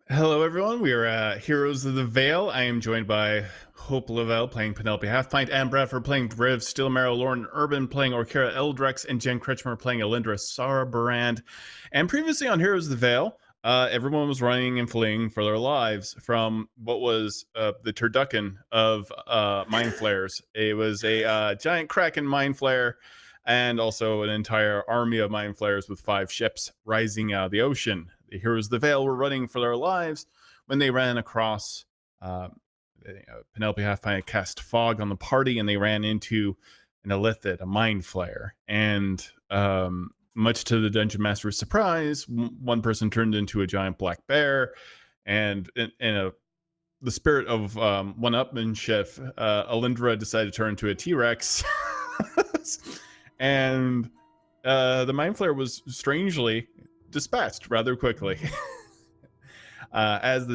Hello, everyone. We are Heroes of the Vale. I am joined by Hope LaVelle playing Penelope Halfpint, and Bradford playing Briv, Steelmarrow, Lauren Urban playing Orkira Eldrex, and Jen Kretchmer playing Alyndra Sarrbarand. And previously on Heroes of the Vale, everyone was running and fleeing for their lives from what was the turducken of mind flares. It was a giant Kraken mind flare and also an entire army of mind flares with 5 ships rising out of the ocean. The Heroes of the Vale were running for their lives when they ran across Penelope Halfpint cast fog on the party, and they ran into an Elithid, a mind flare. And much to the dungeon master's surprise, one person turned into a giant black bear, and in the spirit of one-upmanship, Alyndra decided to turn into a T-Rex. And the mind flare was strangely dispatched rather quickly. as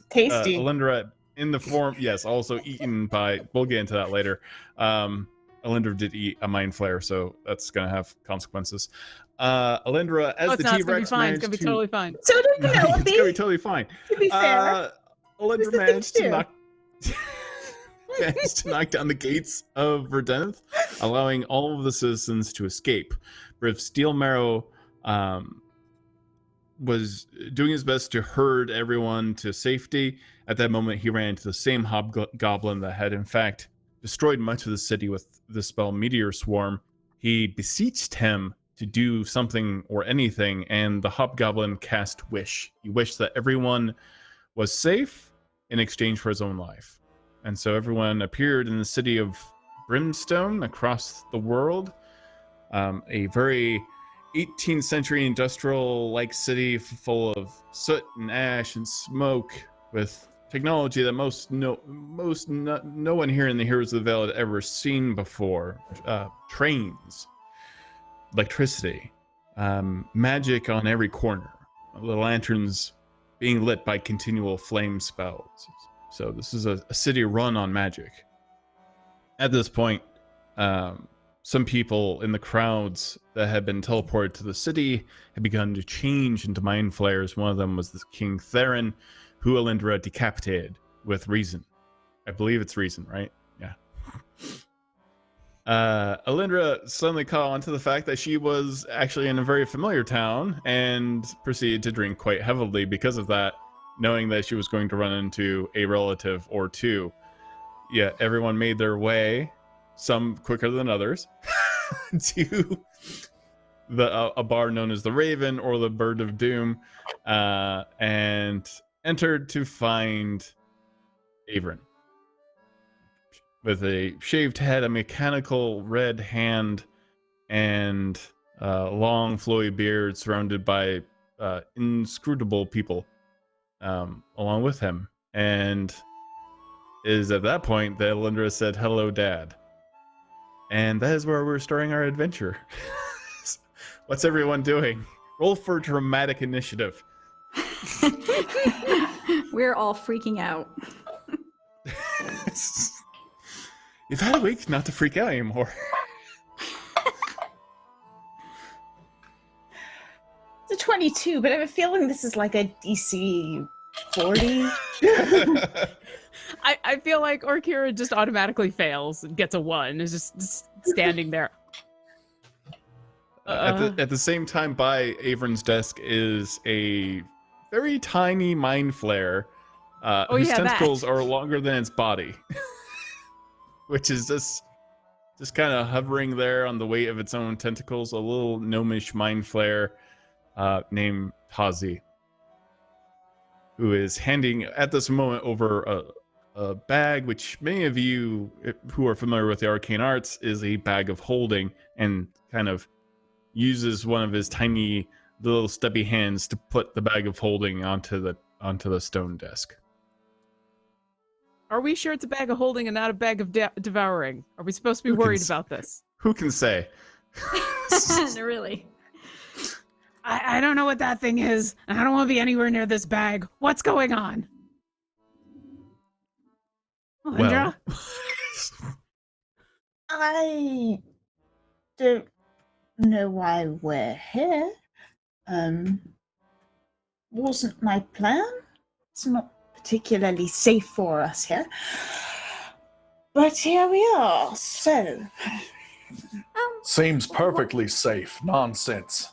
Tasty. Alyndra in the form, yes, also eaten by, we'll get into that later. Alyndra did eat a mind flare, so that's gonna have consequences. Alyndra as the T-Rex managed to... It's gonna be totally fine. So did Penelope. It's gonna be totally fine. To be fair, Alyndra managed to knock down the gates of Verdeneth, allowing all of the citizens to escape. Briv Steelmarrow was doing his best to herd everyone to safety. At that moment, he ran into the same hobgoblin that had, in fact, destroyed much of the city with the spell Meteor Swarm. He beseeched him to do something or anything, and the hobgoblin cast Wish. He wished that everyone was safe in exchange for his own life. And so everyone appeared in the city of Brimstone across the world. A very 18th century industrial-like city full of soot and ash and smoke, with technology that no one here in the Heroes of the Vale had ever seen before. Trains, electricity, magic on every corner, the lanterns being lit by continual flame spells. So this is a city run on magic. At this point, some people in the crowds that had been teleported to the city had begun to change into mind flayers. One of them was the King Theron, who Alyndra decapitated with reason. I believe it's reason, right? Yeah. Alyndra suddenly caught on to the fact that she was actually in a very familiar town and proceeded to drink quite heavily because of that, knowing that she was going to run into a relative or two. Yeah, everyone made their way, some quicker than others, to a bar known as the Raven or the Bird of Doom, and entered to find Alyndra. With a shaved head, a mechanical red hand, and long flowy beard, surrounded by inscrutable people along with him. And it is at that point that Alyndra said, "Hello, Dad." And that is where we're starting our adventure. What's everyone doing? Roll for dramatic initiative. We're all freaking out. You've had a week not to freak out anymore. it's a 22, but I have a feeling this is like a DC 40. I feel like Orkira just automatically fails and gets a 1. Is just standing there. At the same time, by Avron's desk is a very tiny mind flare whose tentacles are longer than its body. Which is just kind of hovering there on the weight of its own tentacles. A little gnomish mind flare named Tazi, who is handing at this moment over a bag, which many of you who are familiar with the arcane arts is a bag of holding, and kind of uses one of his tiny little stubby hands to put the bag of holding onto the stone desk. Are we sure it's a bag of holding and not a bag of devouring? Are we supposed to be worried about this? Who can say? Really? I don't know what that thing is, and I don't want to be anywhere near this bag. What's going on? Alyndra? Well, I don't know why we're here. Wasn't my plan. It's not particularly safe for us here. But here we are, so... Seems perfectly safe. Nonsense.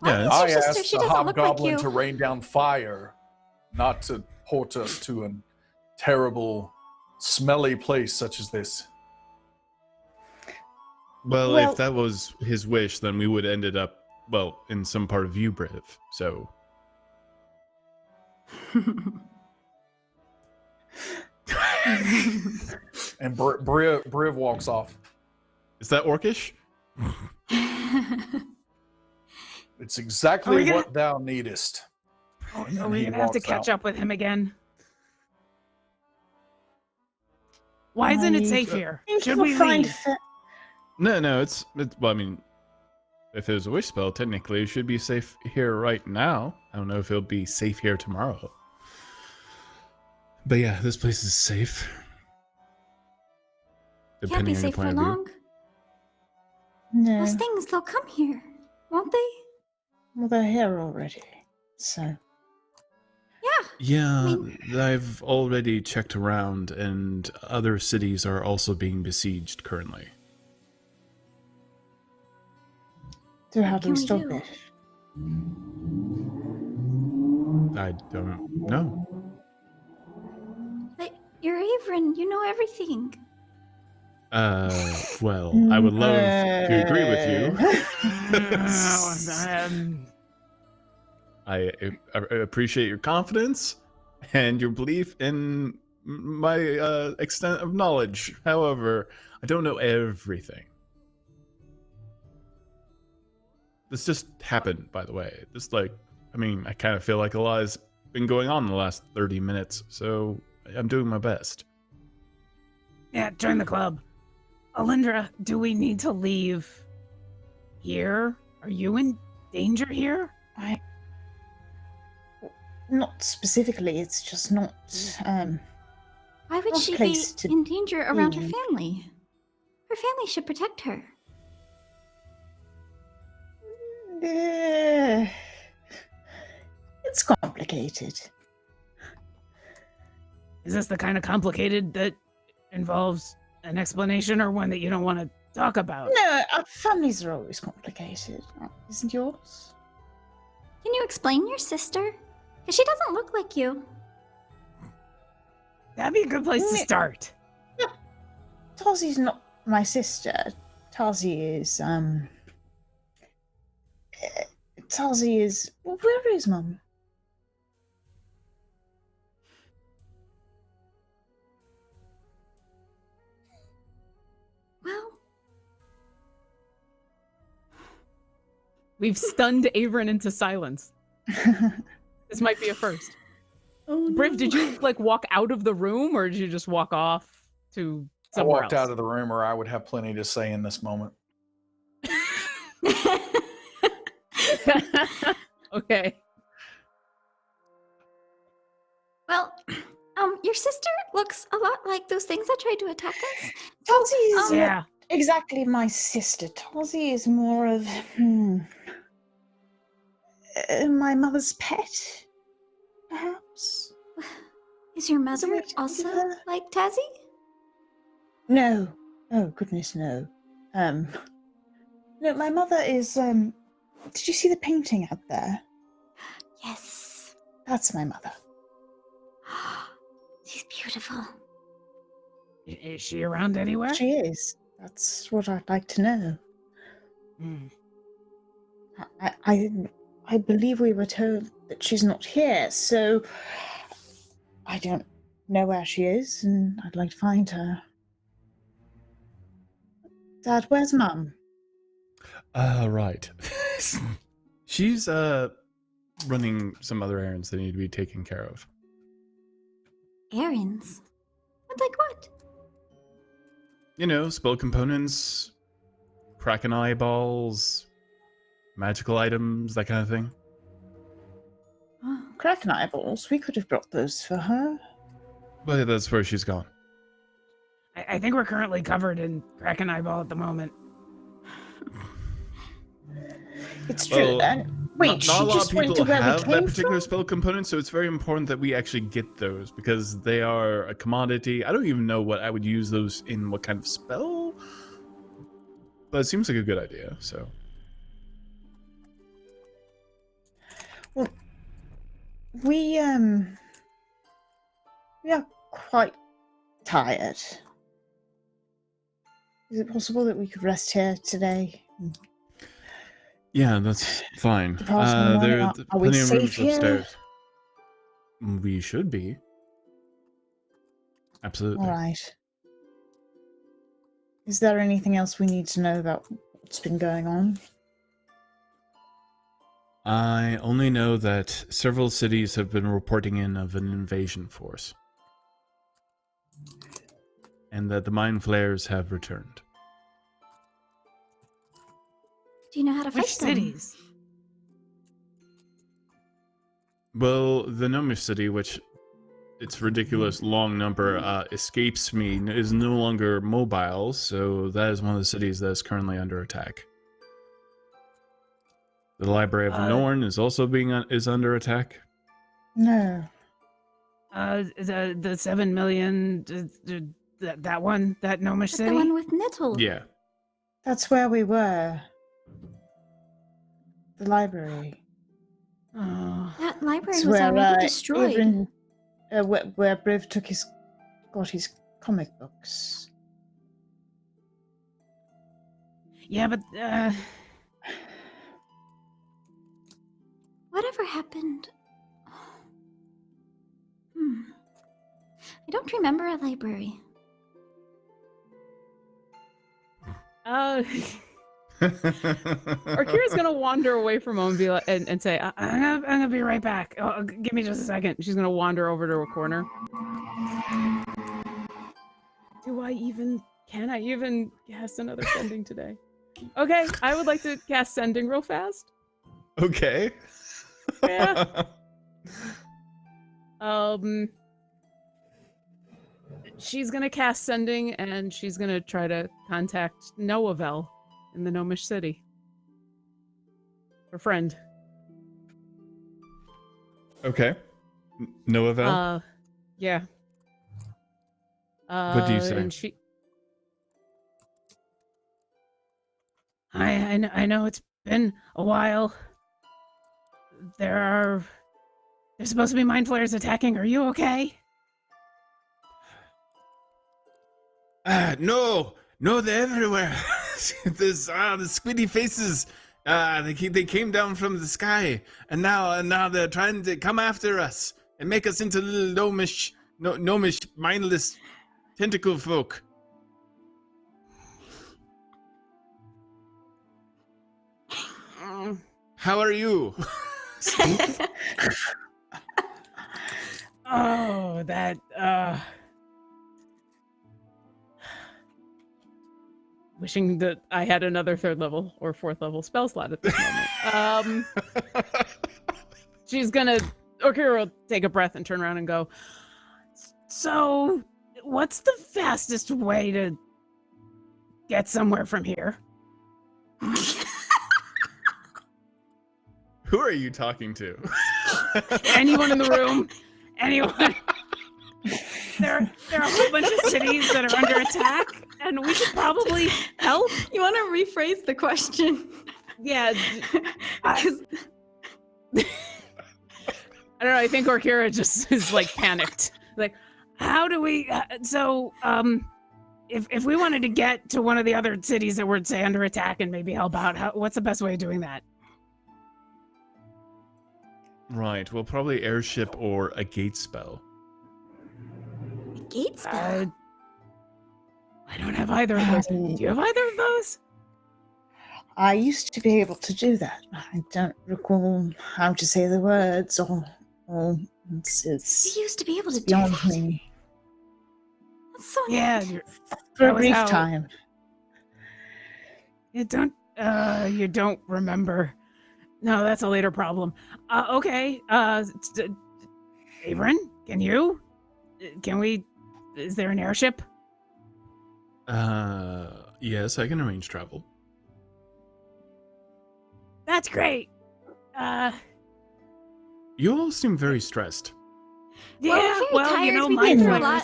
Yeah, Why I is your sister? asked She the doesn't look like hobgoblin you. to rain down fire, not to port us to a terrible, smelly place such as this. Well, Well- if that was his wish, then we would have ended up, well, in some part of you, Briv. So, And Briv walks off. is that orcish? It's exactly Are we gonna- what thou needest. And Are then we he gonna have to walks catch out. up with him again? Why isn't it safe here? Should we leave? No, it's well, I mean, if it was a wish spell, technically it should be safe here right now. I don't know if it'll be safe here tomorrow. But yeah, this place is safe. Can't be Depending on your safe for point of view. long. No, Those things, they'll come here, won't they? well, they're here already, so... Yeah. Yeah, I I've already checked around, and other cities are also being besieged currently. So how do Can we we stop do? it? I don't know. But you're Averyn, you know everything. Well, I would love to agree with you. I appreciate your confidence and your belief in my extent of knowledge. However, I don't know everything. This just happened, by the way. Just I kind of feel like a lot has been going on in the last 30 minutes, so I'm doing my best. Yeah, join the club. Alyndra, do we need to leave here? Are you in danger here? Not specifically, it's just not... Why would Well, she be place to in danger around her be. family? Her family should protect her. It's complicated. Is this the kind of complicated that involves an explanation or one that you don't want to talk about? No, our families are always complicated. Isn't yours? Can you explain your sister? Because she doesn't look like you. That'd be a good place to Yeah. start. Tarzy's not my sister. Tarzy is, Tarzy is... Where is Mum? Well, We've stunned Averyn into silence. This might be a first. Oh, Briv, did you walk out of the room or did you just walk off to I somewhere walked else? out of the room, or I would have plenty to say in this moment. Okay. well, your sister looks a lot like those things that tried to attack us. Tarzy is Yeah. not exactly my sister. Tarzy is more of... my mother's pet, perhaps? Is your Is mother it with also her? like Tazzy? No. Oh, goodness, no. No, my mother is, did you see the painting out there? Yes. That's my mother. She's beautiful. Is she around anywhere? She is. That's what I'd like to know. Hmm. I believe we were told that she's not here, so I don't know where she is, and I'd like to find her. Dad, where's Mum? Right. She's running some other errands that need to be taken care of. Errands? But like what? You know, spell components, kraken eyeballs, magical items, that kind of thing. Oh, Kraken eyeballs. We could have brought those for her. But that's where she's gone. I think we're currently covered in Kraken Eyeball at the moment. It's true. Well, And Wait, not she a lot just of went people to where we have that came particular from? spell component, so it's very important that we actually get those because they are a commodity. I don't even know what I would use those in, what kind of spell, but it seems like a good idea. So We are quite tired. Is it possible that we could rest here today? yeah, that's fine. Depart in the morning. There are Are we plenty of safe rooms here? upstairs. We should be. Absolutely. All right. Is there anything else we need to know about what's been going on? I only know that several cities have been reporting in of an invasion force. And that the mind flayers have returned. Do you know how to fight Which them? cities? Well, the Gnomish city, which its ridiculous long number escapes me, is no longer mobile, so that is one of the cities that is currently under attack. The Library of Norn is also is under attack. No. The 7 million, that one, that Gnomish But city? the one with Nettle. Yeah. That's where we were. The library. Oh. That library It's was where already destroyed. where Briv got his comic books. Yeah, but Whatever happened? I don't remember a library. Orkira's gonna wander away from him and be like, and say, I'm gonna be right back. Oh, give me just a second. She's gonna wander over to a corner. Can I even cast another sending today? Okay, I would like to cast sending real fast. Okay. Yeah. She's gonna cast sending and she's gonna try to contact LaVelle in the Gnomish city. Her friend. Okay. LaVelle? Yeah. What do you say? And I know it's been a while. There's supposed to be mind flayers attacking. Are you okay? No, they're everywhere. There's the squiddy faces. They came down from the sky, and now they're trying to come after us and make us into little gnomish, mindless tentacle folk. How are you? Oh, that wishing that I had another 3rd level or 4th level spell slot at this moment. Orkira will take a breath and turn around and go, so what's the fastest way to get somewhere from here? Who are you talking to? Anyone in the room? Anyone? There are a whole bunch of cities that are under attack, and we could probably help. You want to rephrase the question? Yeah. I don't know. I think Orkira just is like panicked. Like, how do we? If we wanted to get to one of the other cities that were, say, under attack and maybe help out, what's the best way of doing that? Right. Well, probably airship or a gate spell. A gate spell? I don't have either of those. Do you have either of those? I used to be able to do that. I don't recall how to say the words or it's You used to be able to do beyond that. me. That's so Yeah. neat. For That a was brief how- time. You don't remember. No, that's a later problem. Okay. Aelrin, is there an airship? Yes, I can arrange travel. That's great. You all seem very stressed. Yeah, Well, we're very well, you tired. know, We've mind been through a flayers.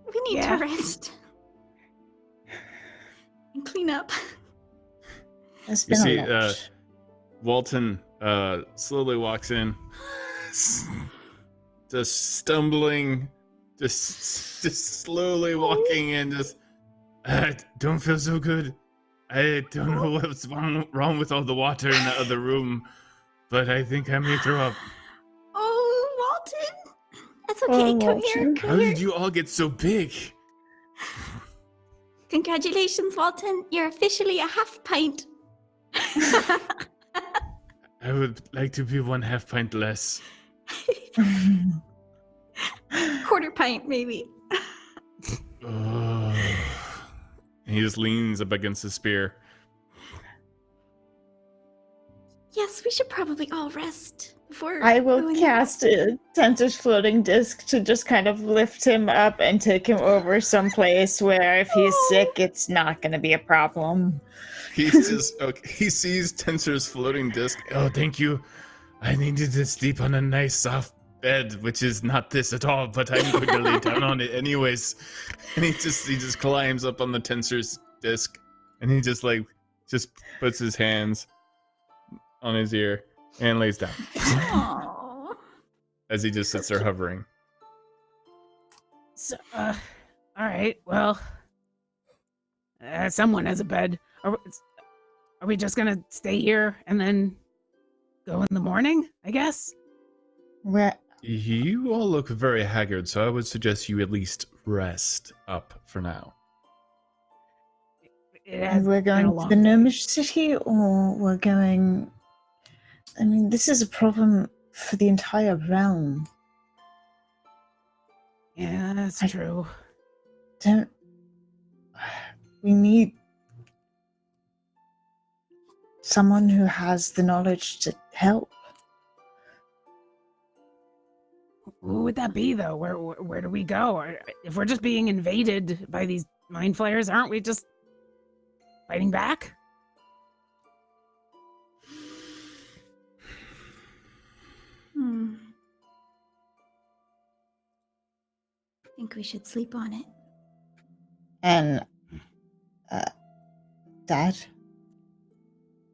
lot. We need Yeah. to rest. And clean up. There's You been see, a lot. Walton slowly walks in, just stumbling, just slowly walking in. Just, I don't feel so good. I don't know what's wrong with all the water in the other room, but I think I may throw up. Oh, Walton. That's okay. Oh, Come here. Walton. How Come here. did you all get so big? Congratulations, Walton. You're officially a half pint. I would like to be 1/2 pint less. Quarter pint, maybe. Oh. And he just leans up against the spear. Yes, we should probably all rest before. I will going- cast a Tensor's floating disc to just kind of lift him up and take him over someplace where if he's sick, it's not going to be a problem. He's just okay. He sees Tensor's floating disc. Oh, thank you. I needed to sleep on a nice soft bed, which is not this at all, but I'm going to lay down on it anyways. And he just climbs up on the Tensor's disc, and he just puts his hands on his ear and lays down Aw. as he just sits there hovering. So, all right. Well, someone has a bed. Are we just gonna stay here and then go in the morning? I guess. Where You all look very haggard, so I would suggest you at least rest up for now. It has we're been a going to long the day. Gnomish City, or we're going. I mean, this is a problem for the entire realm. Yeah, that's I- true. Don't. We need someone who has the knowledge to help. Who would that be, though? Where do we go? If we're just being invaded by these mind flayers, aren't we just fighting back? I think we should sleep on it. And, Dad,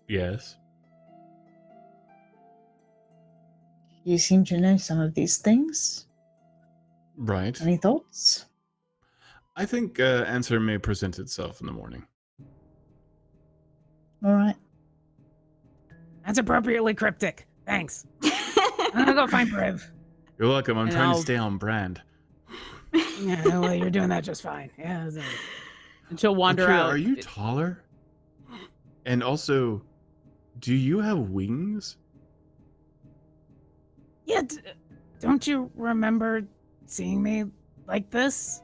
Yes. you seem to know some of these things. Right. Any thoughts? I think answer may present itself in the morning. All right. That's appropriately cryptic. Thanks. I'm gonna go find Briv. You're welcome. I'm And trying I'll- to stay on brand. Yeah, well, you're doing that just fine. Yeah. And she'll wander Orkira, out. Are you taller? And also, do you have wings? Yeah. Don't you remember seeing me like this?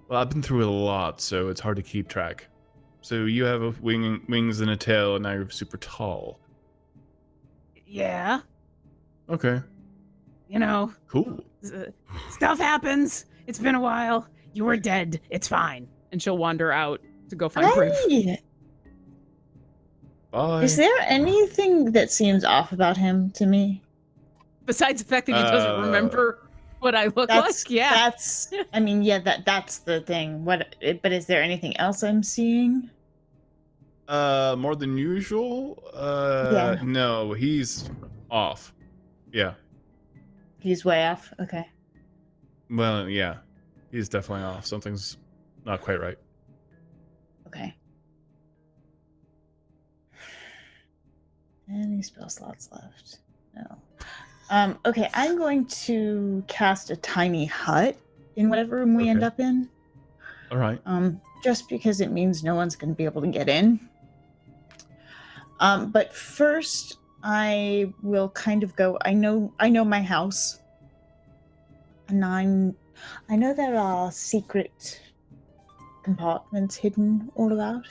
Well, I've been through a lot, so it's hard to keep track. So you have a wings and a tail, and now you're super tall. Yeah. Okay, You know, cool. stuff happens. It's been a while. You were dead. It's fine. And she'll wander out to go find Briv. Hey! Bye. Is there anything that seems off about him to me? Besides the fact that he doesn't remember what I look like. Yeah. That's. I mean, yeah. That's the thing. What? But is there anything else I'm seeing? More than usual? Yeah. No, he's off. Yeah. He's way off. Okay. Well, yeah. He's definitely off. Something's not quite right. Okay. Any spell slots left? No. Okay, I'm going to cast a tiny hut in whatever room we end Okay. up in. All right. Just because it means no one's going to be able to get in. But first, I will kind of go. I know my house, and I know there are secret compartments hidden all about.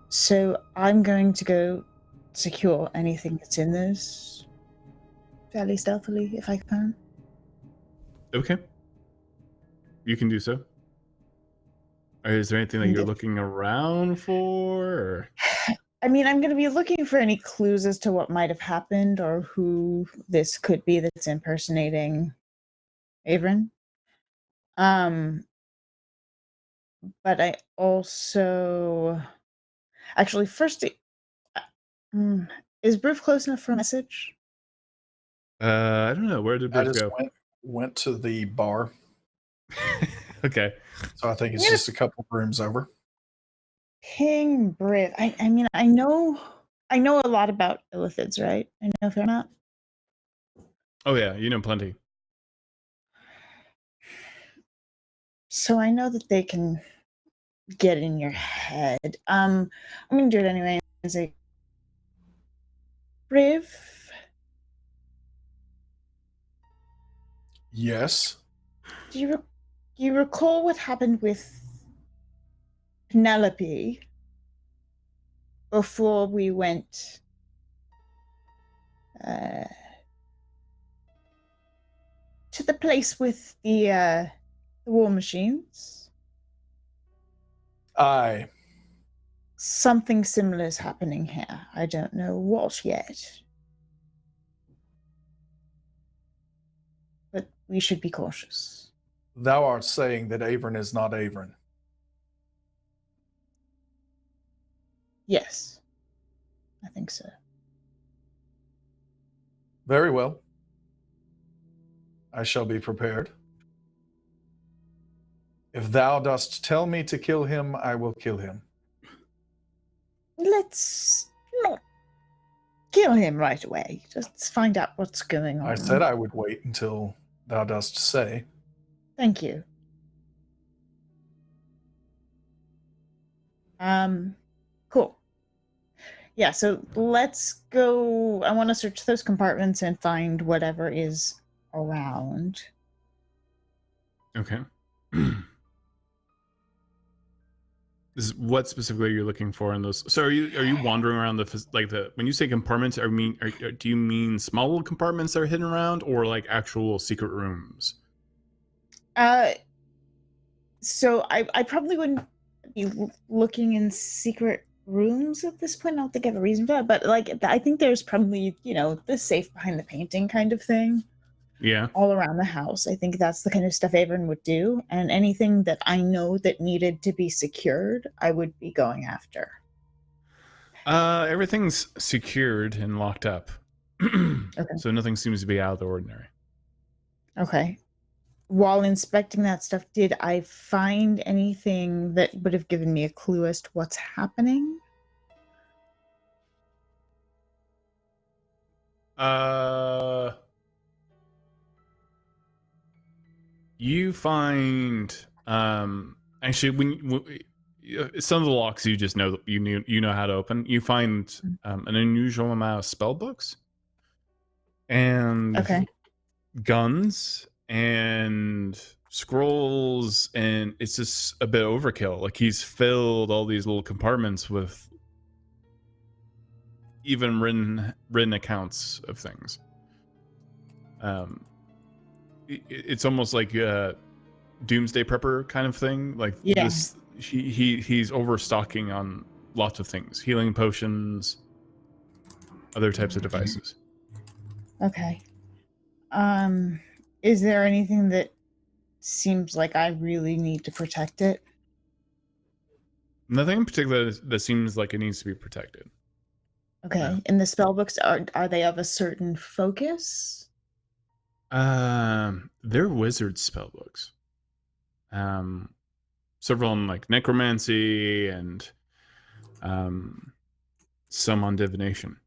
So I'm going to go secure anything that's in those fairly stealthily, if I can. Okay. You can do so. Or is there anything that you're Indeed. looking around for? Or... I mean, I'm going to be looking for any clues as to what might have happened or who this could be that's impersonating Avrin. But I also... Actually, first, is Briv close enough for a message? I don't know. Where did I Briv just go? went to the bar, Okay. so I think it's Yeah. just a couple rooms over. Ping Briv. I mean, I know a lot about illithids, right? I know a fair amount. Oh yeah, you know plenty. So I know that they can get in your head. I'm gonna do it anyway and say, Briv, Yes. do you recall what happened with Penelope before we went to the place with the war machines? Aye. Something similar is happening here. I don't know what yet. But we should be cautious. Thou art saying that Avrin is not Avrin. Yes. I think so. Very well. I shall be prepared. If thou dost tell me to kill him, I will kill him. Let's not kill him right away. Just find out what's going on. I said I would wait until thou dost say. Thank you. Cool. Yeah, so let's go. I want to search those compartments and find whatever is around. Okay. What specifically you're looking for in those? So are you wandering around when you say compartments? Do you mean small little compartments that are hidden around, or like actual secret rooms? So I probably wouldn't be looking in secret rooms at this point. I don't think I have a reason for that, but I think there's probably the safe behind the painting kind of thing. Yeah. All around the house. I think that's the kind of stuff Avrin would do, and anything that I know that needed to be secured, I would be going after. Everything's secured and locked up. Okay. So nothing seems to be out of the ordinary. Okay. While inspecting that stuff, did I find anything that would have given me a clue as to what's happening? You find actually when some of the locks you just know that you know how to open. You find an unusual amount of spell books and guns and scrolls, and it's just a bit overkill. Like he's filled all these little compartments with even written accounts of things. It's almost like a doomsday prepper kind of thing. Like this, he's overstocking on lots of things, healing potions, other types of devices. Okay. Is there anything that seems like I really need to protect it? Nothing in particular that seems like it needs to be protected. Okay. No. And the spell books, are they of a certain focus? They're wizard spell books. Several on like necromancy and some on divination.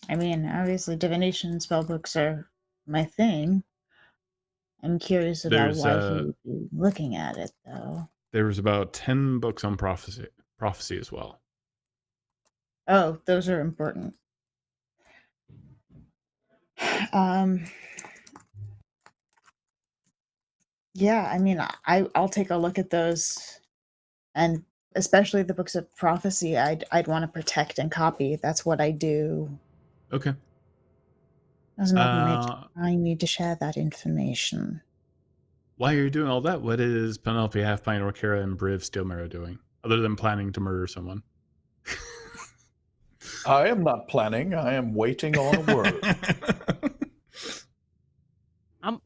I mean, obviously divination spellbooks are my thing. I'm curious about why he would be looking at it, though. There's about 10 books on prophecy as well. Oh, those are important. Yeah, I mean, I'll take a look at those, and especially the books of prophecy. I'd want to protect and copy. That's what I do. Okay. As an open mage, I need to share that information. While you're doing all that, what is Penelope, Halfpint, Orkira, and Briv Steelmarrow doing, other than planning to murder someone? I am not planning. I am waiting on a word.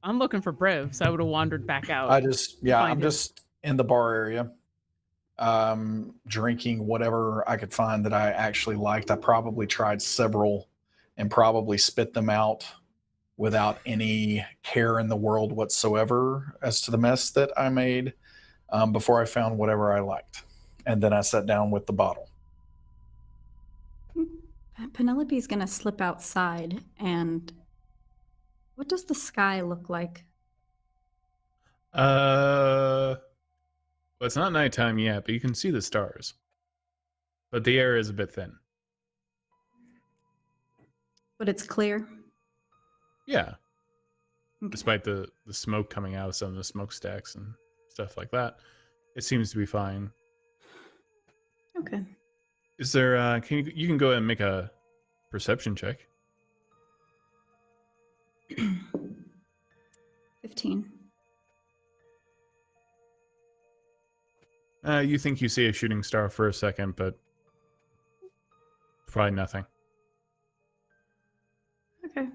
I'm looking for Briv, so I would have wandered back out. I'm Find him. just in the bar area, drinking whatever I could find that I actually liked. I probably tried several and probably spit them out without any care in the world whatsoever as to the mess that I made before I found whatever I liked. And then I sat down with the bottle. Penelope's gonna slip outside, and what does the sky look like? Well, it's not nighttime yet, but you can see the stars. But the air is a bit thin. But it's clear. Yeah. Okay. Despite the smoke coming out of some of the smokestacks and stuff like that, it seems to be fine. Okay. Is there? You can go ahead and make a perception check. 15. You think you see a shooting star for a second, but probably nothing. Okay.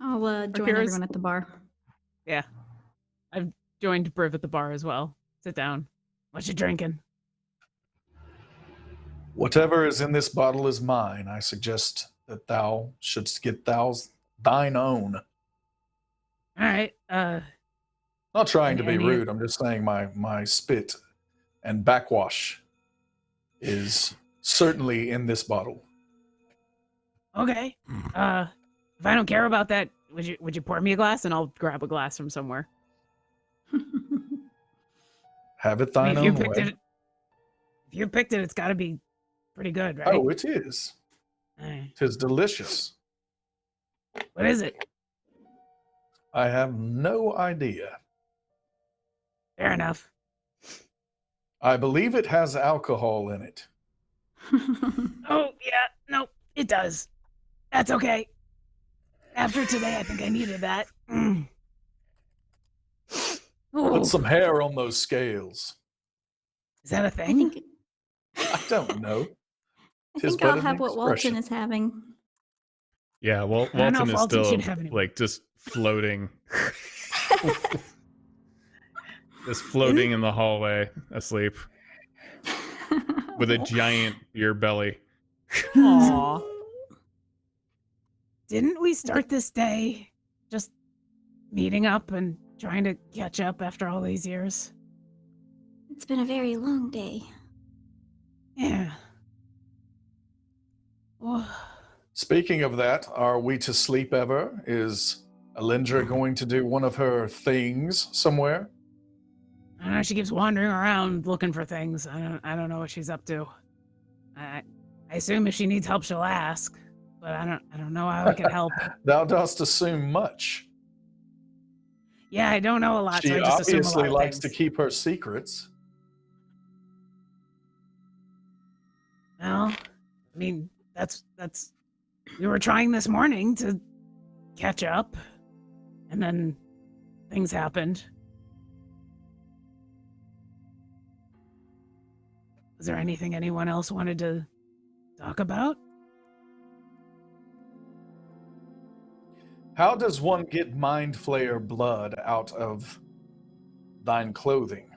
I'll join Orkira's- everyone at the bar. Yeah. I've joined Briv at the bar as well. Sit down. What you drinking? Whatever is in this bottle is mine. I suggest that thou shouldst get thine own. All right. Not trying to be Any- rude. I'm just saying my spit and backwash is certainly in this bottle. Okay. If I don't care about that, would you pour me a glass and I'll grab a glass from somewhere? Have it I mean, thine own way. if you picked it, it's got to be pretty good, right? Oh, it is. All right. 'Tis delicious. What is it? I have no idea. Fair enough. I believe it has alcohol in it. Oh, yeah. No, it does. That's okay. After today, I think I needed that. Mm. Ooh, Put some hair on those scales. is that a I thing? think I don't know. I 'Tis think but I'll an have what expression. Walton is having. Yeah, well, I don't know Walton if is Walton still should have any- like just floating, just floating in the hallway, asleep with a giant beer belly. Aw. Didn't we start this day just meeting up and trying to catch up after all these years? It's been a very long day. Yeah. Oh, Speaking of that, are we to sleep ever? Is Alyndra going to do one of her things somewhere? I don't know. She keeps wandering around looking for things. I don't know what she's up to. I assume if she needs help, she'll ask. But I don't know how I can help. Thou dost assume much. Yeah, I don't know a lot. She so I just assume a lot obviously of likes to things. keep her secrets. Well, I mean, that's. We were trying this morning to catch up, and then things happened. Was there anything anyone else wanted to talk about? How does one get Mind Flayer blood out of thine clothing?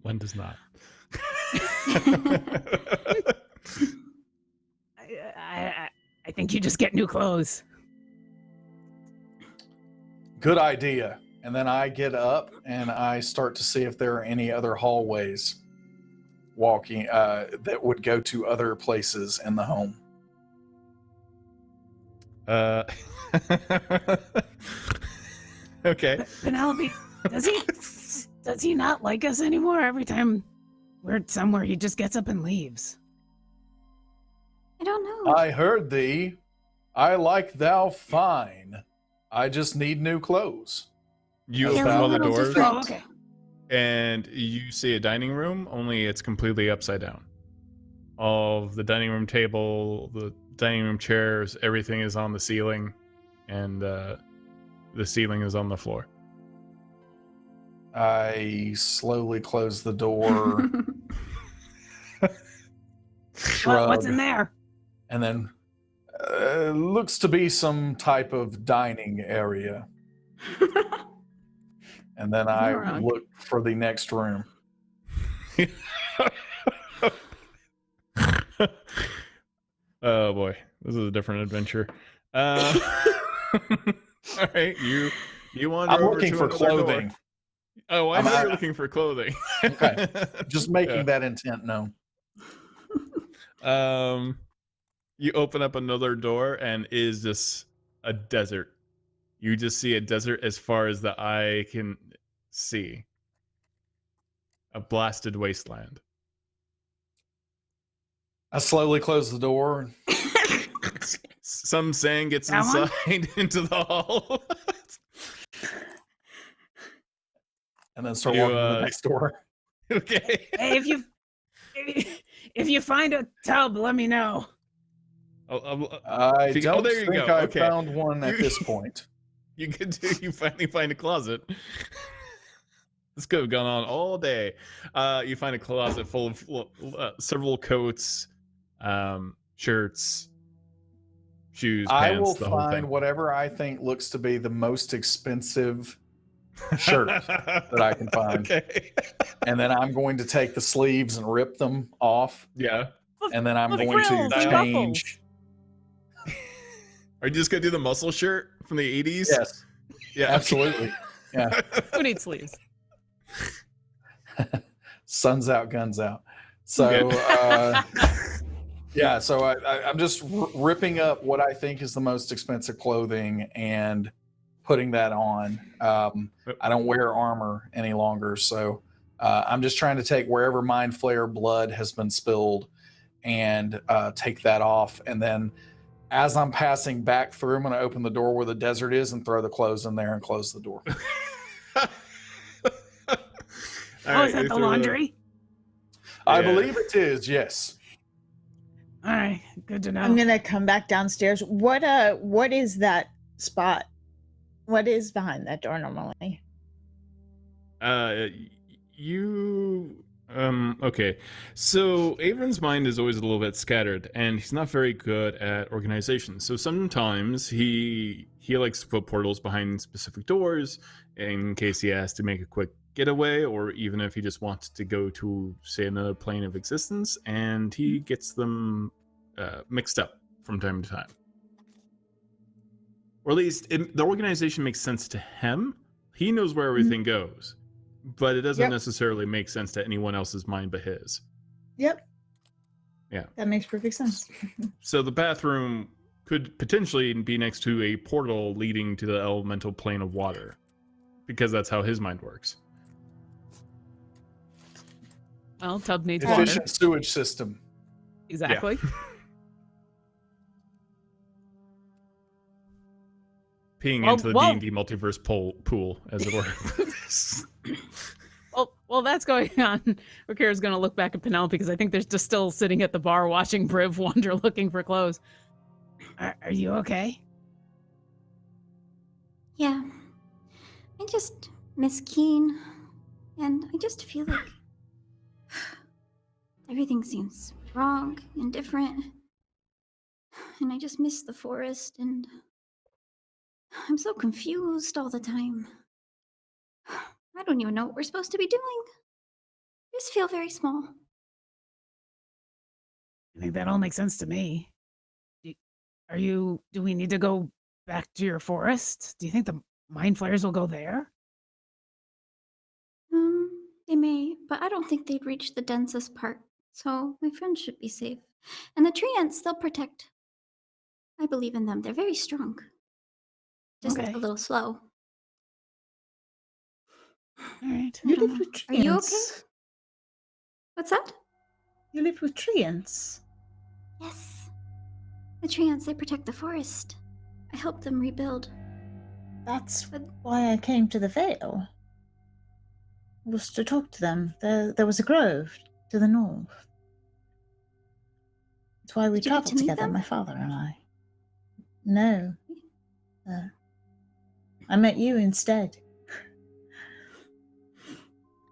One does not. I think you just get new clothes. Good idea. And then I get up and I start to see if there are any other hallways walking that would go to other places in the home. Okay. Penelope, does he not like us anymore? Every time we're somewhere, he just gets up and leaves. I don't know. I heard thee. I like thou fine. I just need new clothes. You Yeah, open one of the little doors different. Oh, okay. and you see a dining room, only it's completely upside down. All of the dining room table, the dining room chairs, everything is on the ceiling, and the ceiling is on the floor. I slowly close the door shrug, What's in there? and then looks to be some type of dining area. And then I Wrong. look for the next room. Oh boy, this is a different adventure. All right, you wander I'm over looking to for another door. clothing. Oh, I I'm know out- you're looking for clothing. Okay. Just making Yeah. that intent known. You open up another door and is just a desert. You just see a desert as far as the eye can see. A blasted wasteland. I slowly close the door. Some sand gets That one? inside into the hall. And then start You, walking to the next door. Okay. Hey, if you find a tub, let me know. I See- don't there you think go. I Okay. found one at You- this point. You finally find a closet. This could have gone on all day. You find a closet full of several coats, shirts, shoes, I pants, will the whole find thing. whatever I think looks to be the most expensive shirt that I can find. Okay. And then I'm going to take the sleeves and rip them off. Yeah. And then I'm With going to frills and change. Are you just gonna do the muscle shirt from the 80s? Yes, Yeah. absolutely. Yeah. Who needs sleeves? Sun's out, guns out. So, yeah, so I'm just ripping up what I think is the most expensive clothing and putting that on. I don't wear armor any longer, so I'm just trying to take wherever Mind Flayer blood has been spilled and take that off. And then as I'm passing back through, I'm going to open the door where the desert is and throw the clothes in there and close the door. Is that the laundry? I Yeah. believe it is, yes. All right, good to know. I'm gonna come back downstairs. What is that spot? What is behind that door normally? Okay. So Avron's mind is always a little bit scattered, and he's not very good at organization. So sometimes he likes to put portals behind specific doors in case he has to make a quick getaway, or even if he just wants to go to, say, another plane of existence, and he gets them mixed up from time to time. Or at least the organization makes sense to him. He knows where everything goes, but it doesn't Yep. necessarily make sense to anyone else's mind but his. Yep. Yeah. That makes perfect sense. So the bathroom could potentially be next to a portal leading to the elemental plane of water, because that's how his mind works. Well, tub needs Efficient water. sewage system. Exactly. Peeing Well, into the well- D&D multiverse pool, as it were. Well, that's going on. Orkira's going to look back at Penelope because I think they're just still sitting at the bar watching Briv wander looking for clothes. Are you okay? Yeah. I just miss Keen. And I just feel like everything seems wrong and different. And I just miss the forest, and I'm so confused all the time. I don't even know what we're supposed to be doing. I just feel very small. I think that all makes sense to me. Do we need to go back to your forest? Do you think the mind flayers will go there? They may, but I don't think they'd reach the densest part, so my friends should be safe. And the tree ants, they'll protect. I believe in them. They're very strong. Just Okay. a little slow. All right. You I don't live know. with Are you treants. What's that? You live with treants. Yes. The tree ants, they protect the forest. I help them rebuild. That's why I came to the Vale. Was to talk to them. There was a grove to the north. That's why we Did you get traveled to meet together, them? my father and I. No. I met you instead.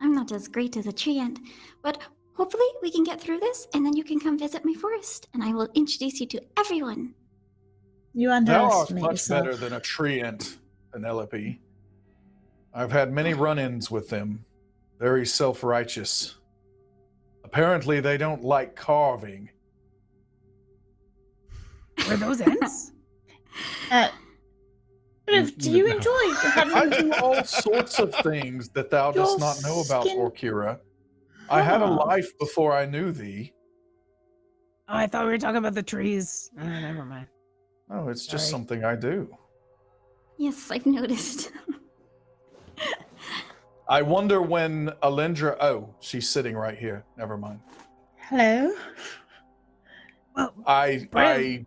I'm not as great as a tree ant, but hopefully we can get through this, and then you can come visit my forest, and I will introduce you to everyone. You Thou art underestimate much yourself. better than a treant, Penelope. I've had many run-ins with them. Very self-righteous. Apparently, they don't like carving. Were those ends? Briv, do you enjoy I having do all sorts of things that thou Your dost not know about, skin- Orkira. I had a Ah. life before I knew thee. Oh, I thought we were talking about the trees. Oh, never mind. Oh, it's just Sorry. something I do. Yes, I've noticed. I wonder when Alyndra... Oh, she's sitting right here. Never mind. Hello? Well, I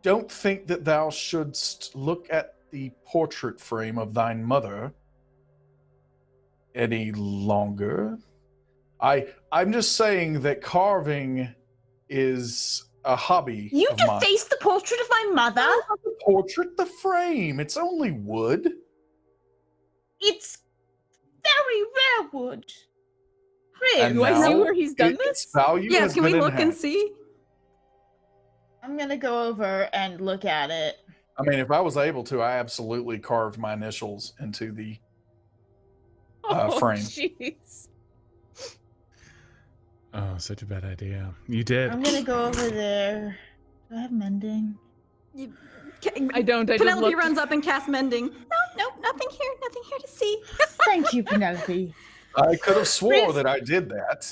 don't think that thou shouldst look at the portrait frame of thine mother any longer. I'm just saying that carving is a hobby You of mine. defaced the portrait of my mother? The portrait, the frame. It's only wood. It's very rare wood. And Briv, Do I see now where he's done its this? value Yes, has can we been look and enhanced. see? I'm gonna go over and look at it. I mean, if I was able to, I absolutely carved my initials into the frame. Jeez. Oh, such a bad idea. You did. I'm gonna go over there. Do I have mending? I don't. I just Penelope looked. runs up and casts mending. No, nothing here to see. Thank you, Penelope. I could have swore Briv. that I did that.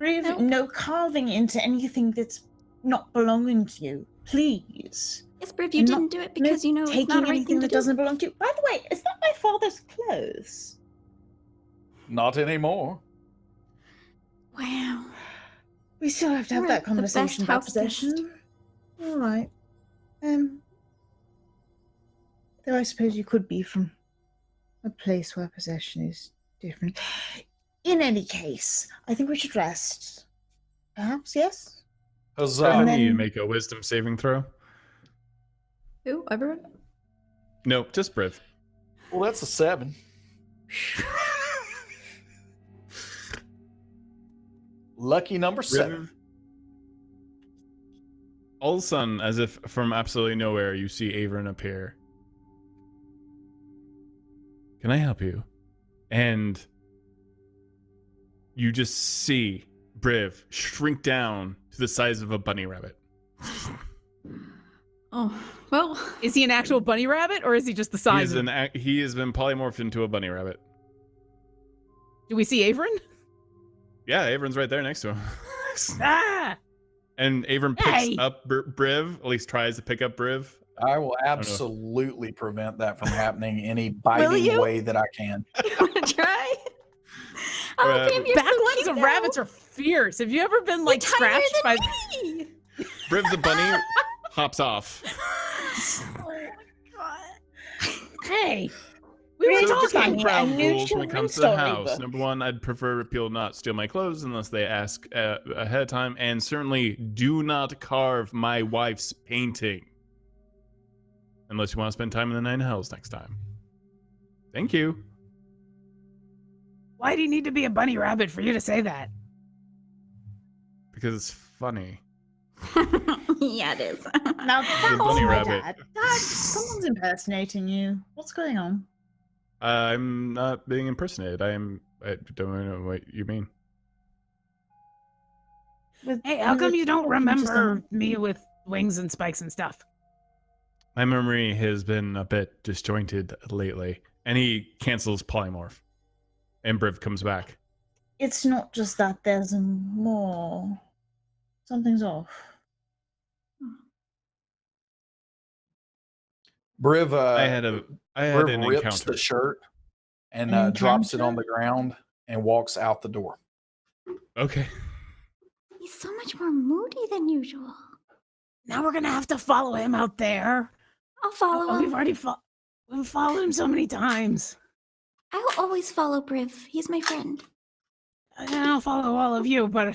Briv, Nope. no carving into anything that's not belonging to you. Please. Yes, Briv, you You're didn't not- do it because you know it's taking not the right anything thing to that do. doesn't belong to you. By the way, is that my father's clothes? Not anymore. Wow. We still have to have You're that the conversation best about house guest. possession. All right. Though I suppose you could be from a place where possession is different. In any case, I think we should rest. Perhaps, yes? Huzzah. And I then- need to make a wisdom saving throw. Who? Everyone? Nope, just Briv. Well, that's a 7. Lucky number 7. All of a sudden, as if from absolutely nowhere, you see Averin appear. Can I help you? And you just see Briv shrink down to the size of a bunny rabbit. Oh, well. Is he an actual bunny rabbit or is he just the size of He has been polymorphed into a bunny rabbit. Do we see Averin? Yeah, Averin's right there next to him. Ah! And Averin picks Hey! up Briv, at least tries to pick up Briv. I will absolutely prevent that from happening any biting you? way that I can. You want to try? Oh, Right. babe, you're Back so legs cute of now. rabbits are fierce. Have you ever been like You're tinier scratched by? than me. Briv the bunny hops off. Oh my god. Hey, we were Really? So just talking. some I ground knew rules when it children's comes to the story house. book. Number one, I'd prefer people not steal my clothes unless they ask ahead of time, and certainly do not carve my wife's painting unless you want to spend time in the Nine Hells next time. Thank you. Why do you need to be a bunny rabbit for you to say that? Because it's funny. Yeah, it is. Now, The that's bunny my rabbit. dad. Dad, someone's impersonating you. What's going on? I'm not being impersonated. I don't know what you mean. Hey, how come you don't talking to remember someone. me with wings and spikes and stuff? My memory has been a bit disjointed lately. And he cancels polymorph. And Briv comes back. It's not just that, there's more. Something's off. Briv, I had an Briv rips encounter. the shirt and An drops it on encounter? the ground and walks out the door. Okay. He's so much more moody than usual. Now we're gonna have to follow him out there. I'll follow Oh, him. we've followed him so many times. I will always follow Briv. He's my friend. And I'll follow all of you, but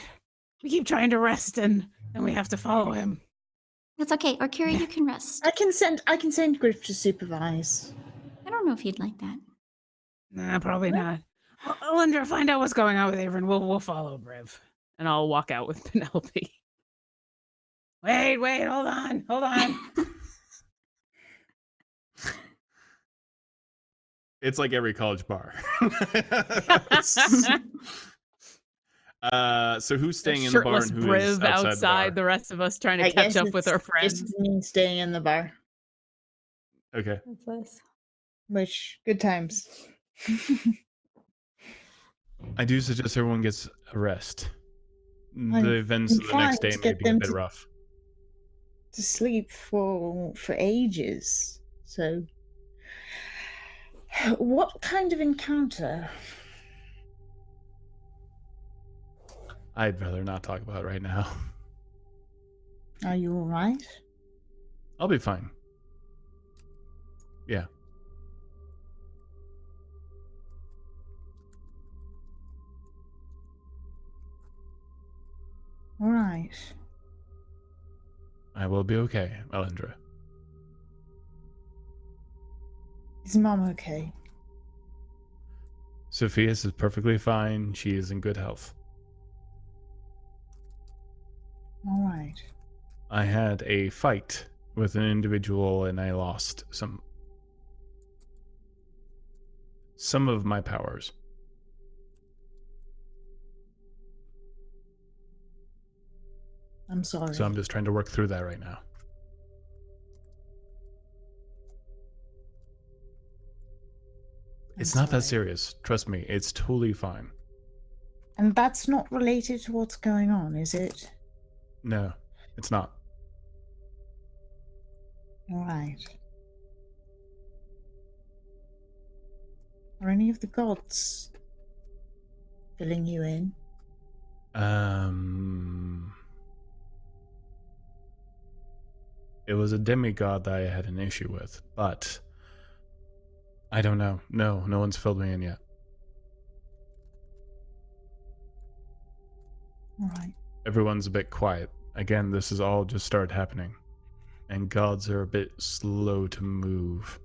we keep trying to rest and we have to follow him. That's okay. Orkira, you can rest. I can send Griff to supervise. I don't know if he'd like that. Nah, probably not. Alyndra, find out what's going on with Averin. We'll follow Briv. and I'll walk out with Penelope. Wait, hold on. It's like every college bar. So who's staying in the bar Shirtless and who is Briv outside the rest of us trying to I catch guess up with our it's friends. just me staying in the bar, the bar? Okay. That's us. which good times. I do suggest everyone gets a rest. I'm The events of the next inclined day to may get be a them bit to- rough. To sleep for ages. So, what kind of encounter? I'd rather not talk about it right now. Are you all right? I'll be fine. Yeah. All right. I will be okay, Alyndra. Is Mom okay? Sophia's is perfectly fine. She is in good health. All right. I had a fight with an individual and I lost some of my powers. I'm sorry. So I'm just trying to work through that right now. It's not that sorry. serious. Trust me, it's totally fine. And that's not related to what's going on, is it? No, it's not. All right. Are any of the gods filling you in? It was a demigod that I had an issue with, but I don't know. No one's filled me in yet. All right. Everyone's a bit quiet. Again, this has all just started happening. And gods are a bit slow to move.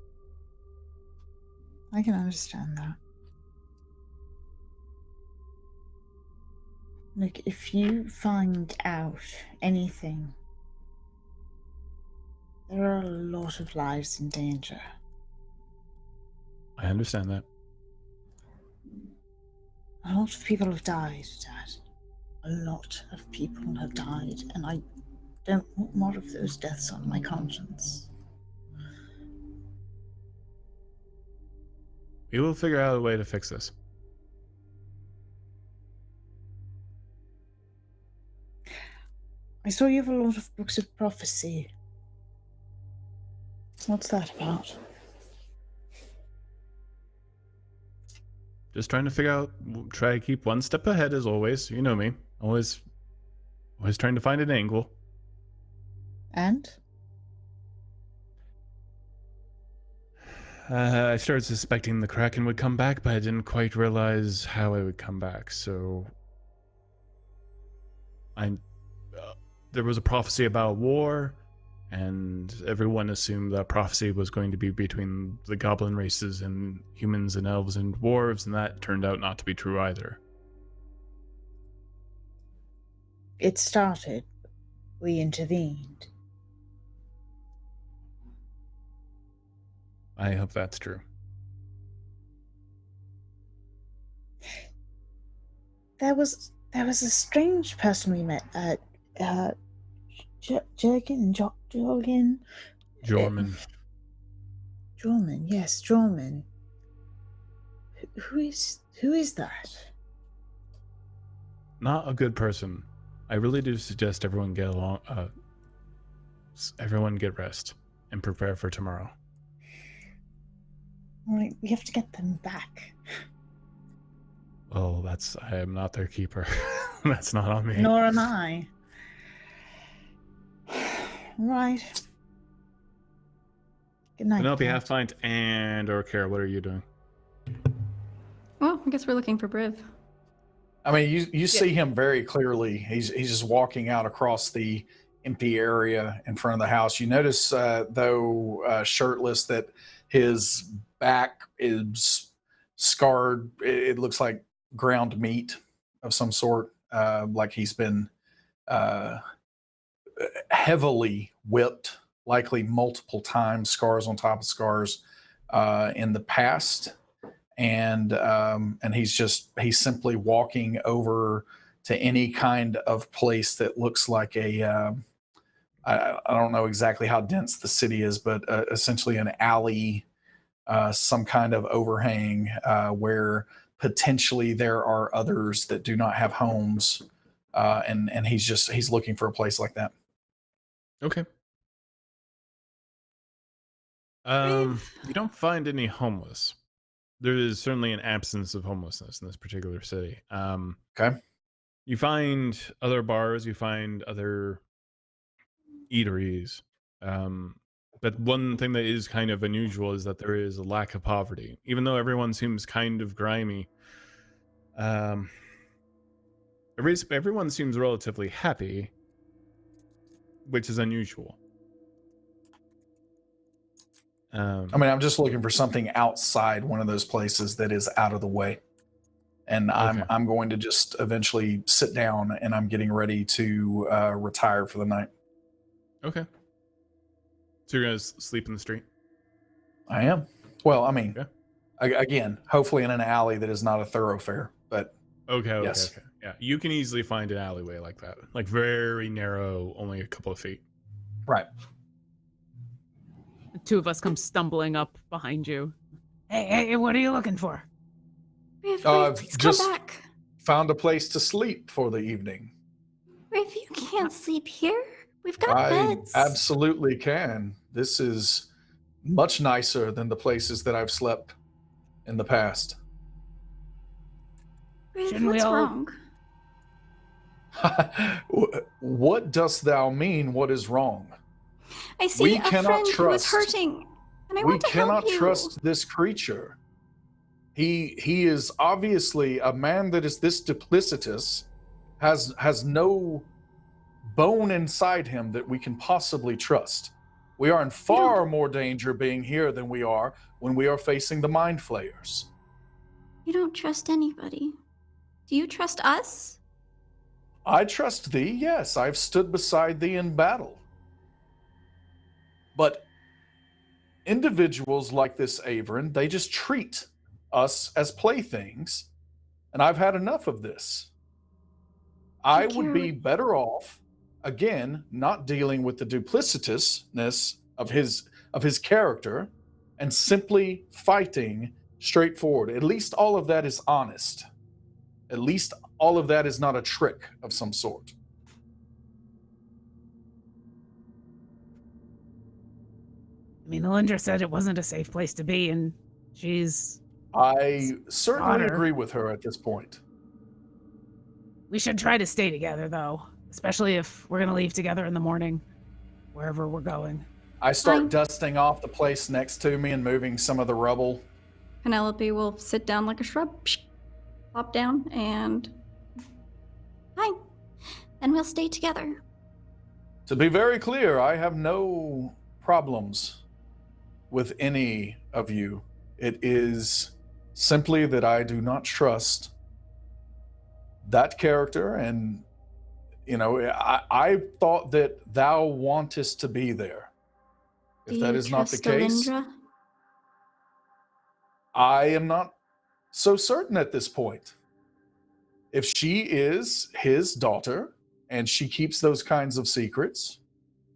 I can understand that. Look, if you find out anything, there are a lot of lives in danger. I understand that. A lot of people have died, Dad. A lot of people have died, and I don't want more of those deaths on my conscience. We will figure out a way to fix this. I saw you have a lot of books of prophecy. What's that about? Just trying to figure out, try to keep one step ahead as always. You know me. Always trying to find an angle. And? I started suspecting the Kraken would come back, but I didn't quite realize how it would come back, so... there was a prophecy about war, and everyone assumed that prophecy was going to be between the goblin races and humans and elves and dwarves, and that turned out not to be true either. It started. We intervened. I hope that's true. There was a strange person we met at Jorgen. Jorman. Jorman, yes, Jorman. Who is that? Not a good person. I really do suggest everyone get along. Everyone get rest and prepare for tomorrow. All right, we have to get them back. Well, I am not their keeper. That's not on me. Nor am I. Right. Good night. Penelope, Dad. Half-Pint, and Orkira, what are you doing? Well, I guess we're looking for Briv. I mean, you see him very clearly. He's just walking out across the empty area in front of the house. You notice, though, shirtless, that his back is scarred. It looks like ground meat of some sort. like he's been heavily whipped, likely multiple times, scars on top of scars in the past. And he's simply walking over to any kind of place that looks like a I don't know exactly how dense the city is, but essentially an alley, some kind of overhang where potentially there are others that do not have homes, and he's looking for a place like that. Okay. You don't find any homeless. There is certainly an absence of homelessness in this particular city. Okay. You find other bars, you find other eateries. But one thing that is kind of unusual is that there is a lack of poverty. Even though everyone seems kind of grimy, everyone seems relatively happy, which is unusual. I mean, I'm just looking for something outside one of those places that is out of the way. And I'm going to just eventually sit down, and I'm getting ready to retire for the night. Okay. So you're going to sleep in the street? I am. Well, I mean, yeah. Again, hopefully in an alley that is not a thoroughfare, but okay. Yes. Yeah, you can easily find an alleyway like that. Like very narrow, only a couple of feet. Right. The two of us come stumbling up behind you. Hey, what are you looking for? Briv, I've please just come back. found a place to sleep for the evening. Briv, you can't sleep here. We've got I beds. absolutely can. This is much nicer than the places that I've slept in the past. Briv, Shouldn't we what's all- wrong? What dost thou mean? What is wrong? I see we a cannot friend who is trust- hurting, and I We want to help cannot you. trust this creature. He is obviously a man that is this duplicitous, has no bone inside him that we can possibly trust. We are in far more danger being here than we are when we are facing the mind flayers. You don't trust anybody. Do you trust us? I trust thee, yes. I've stood beside thee in battle. But individuals like this Averin, they just treat us as playthings, and I've had enough of this. I would be better off, again, not dealing with the duplicitousness of his character and simply fighting straightforward. At least all of that is honest. At least all of that is not a trick of some sort. I mean, Alyndra said it wasn't a safe place to be, and she's... I certainly Daughter. agree with her at this point. We should try to stay together, though. Especially if we're going to leave together in the morning, wherever we're going. I start Fine. dusting off the place next to me and moving some of the rubble. Penelope will sit down like a shrub, plop down, and fine. Then we'll stay together. To be very clear, I have no problems with any of you. It is simply that I do not trust that character, and I thought that thou wantest to be there. If that is not the case, Alyndra? I am not so certain at this point. If she is his daughter and she keeps those kinds of secrets,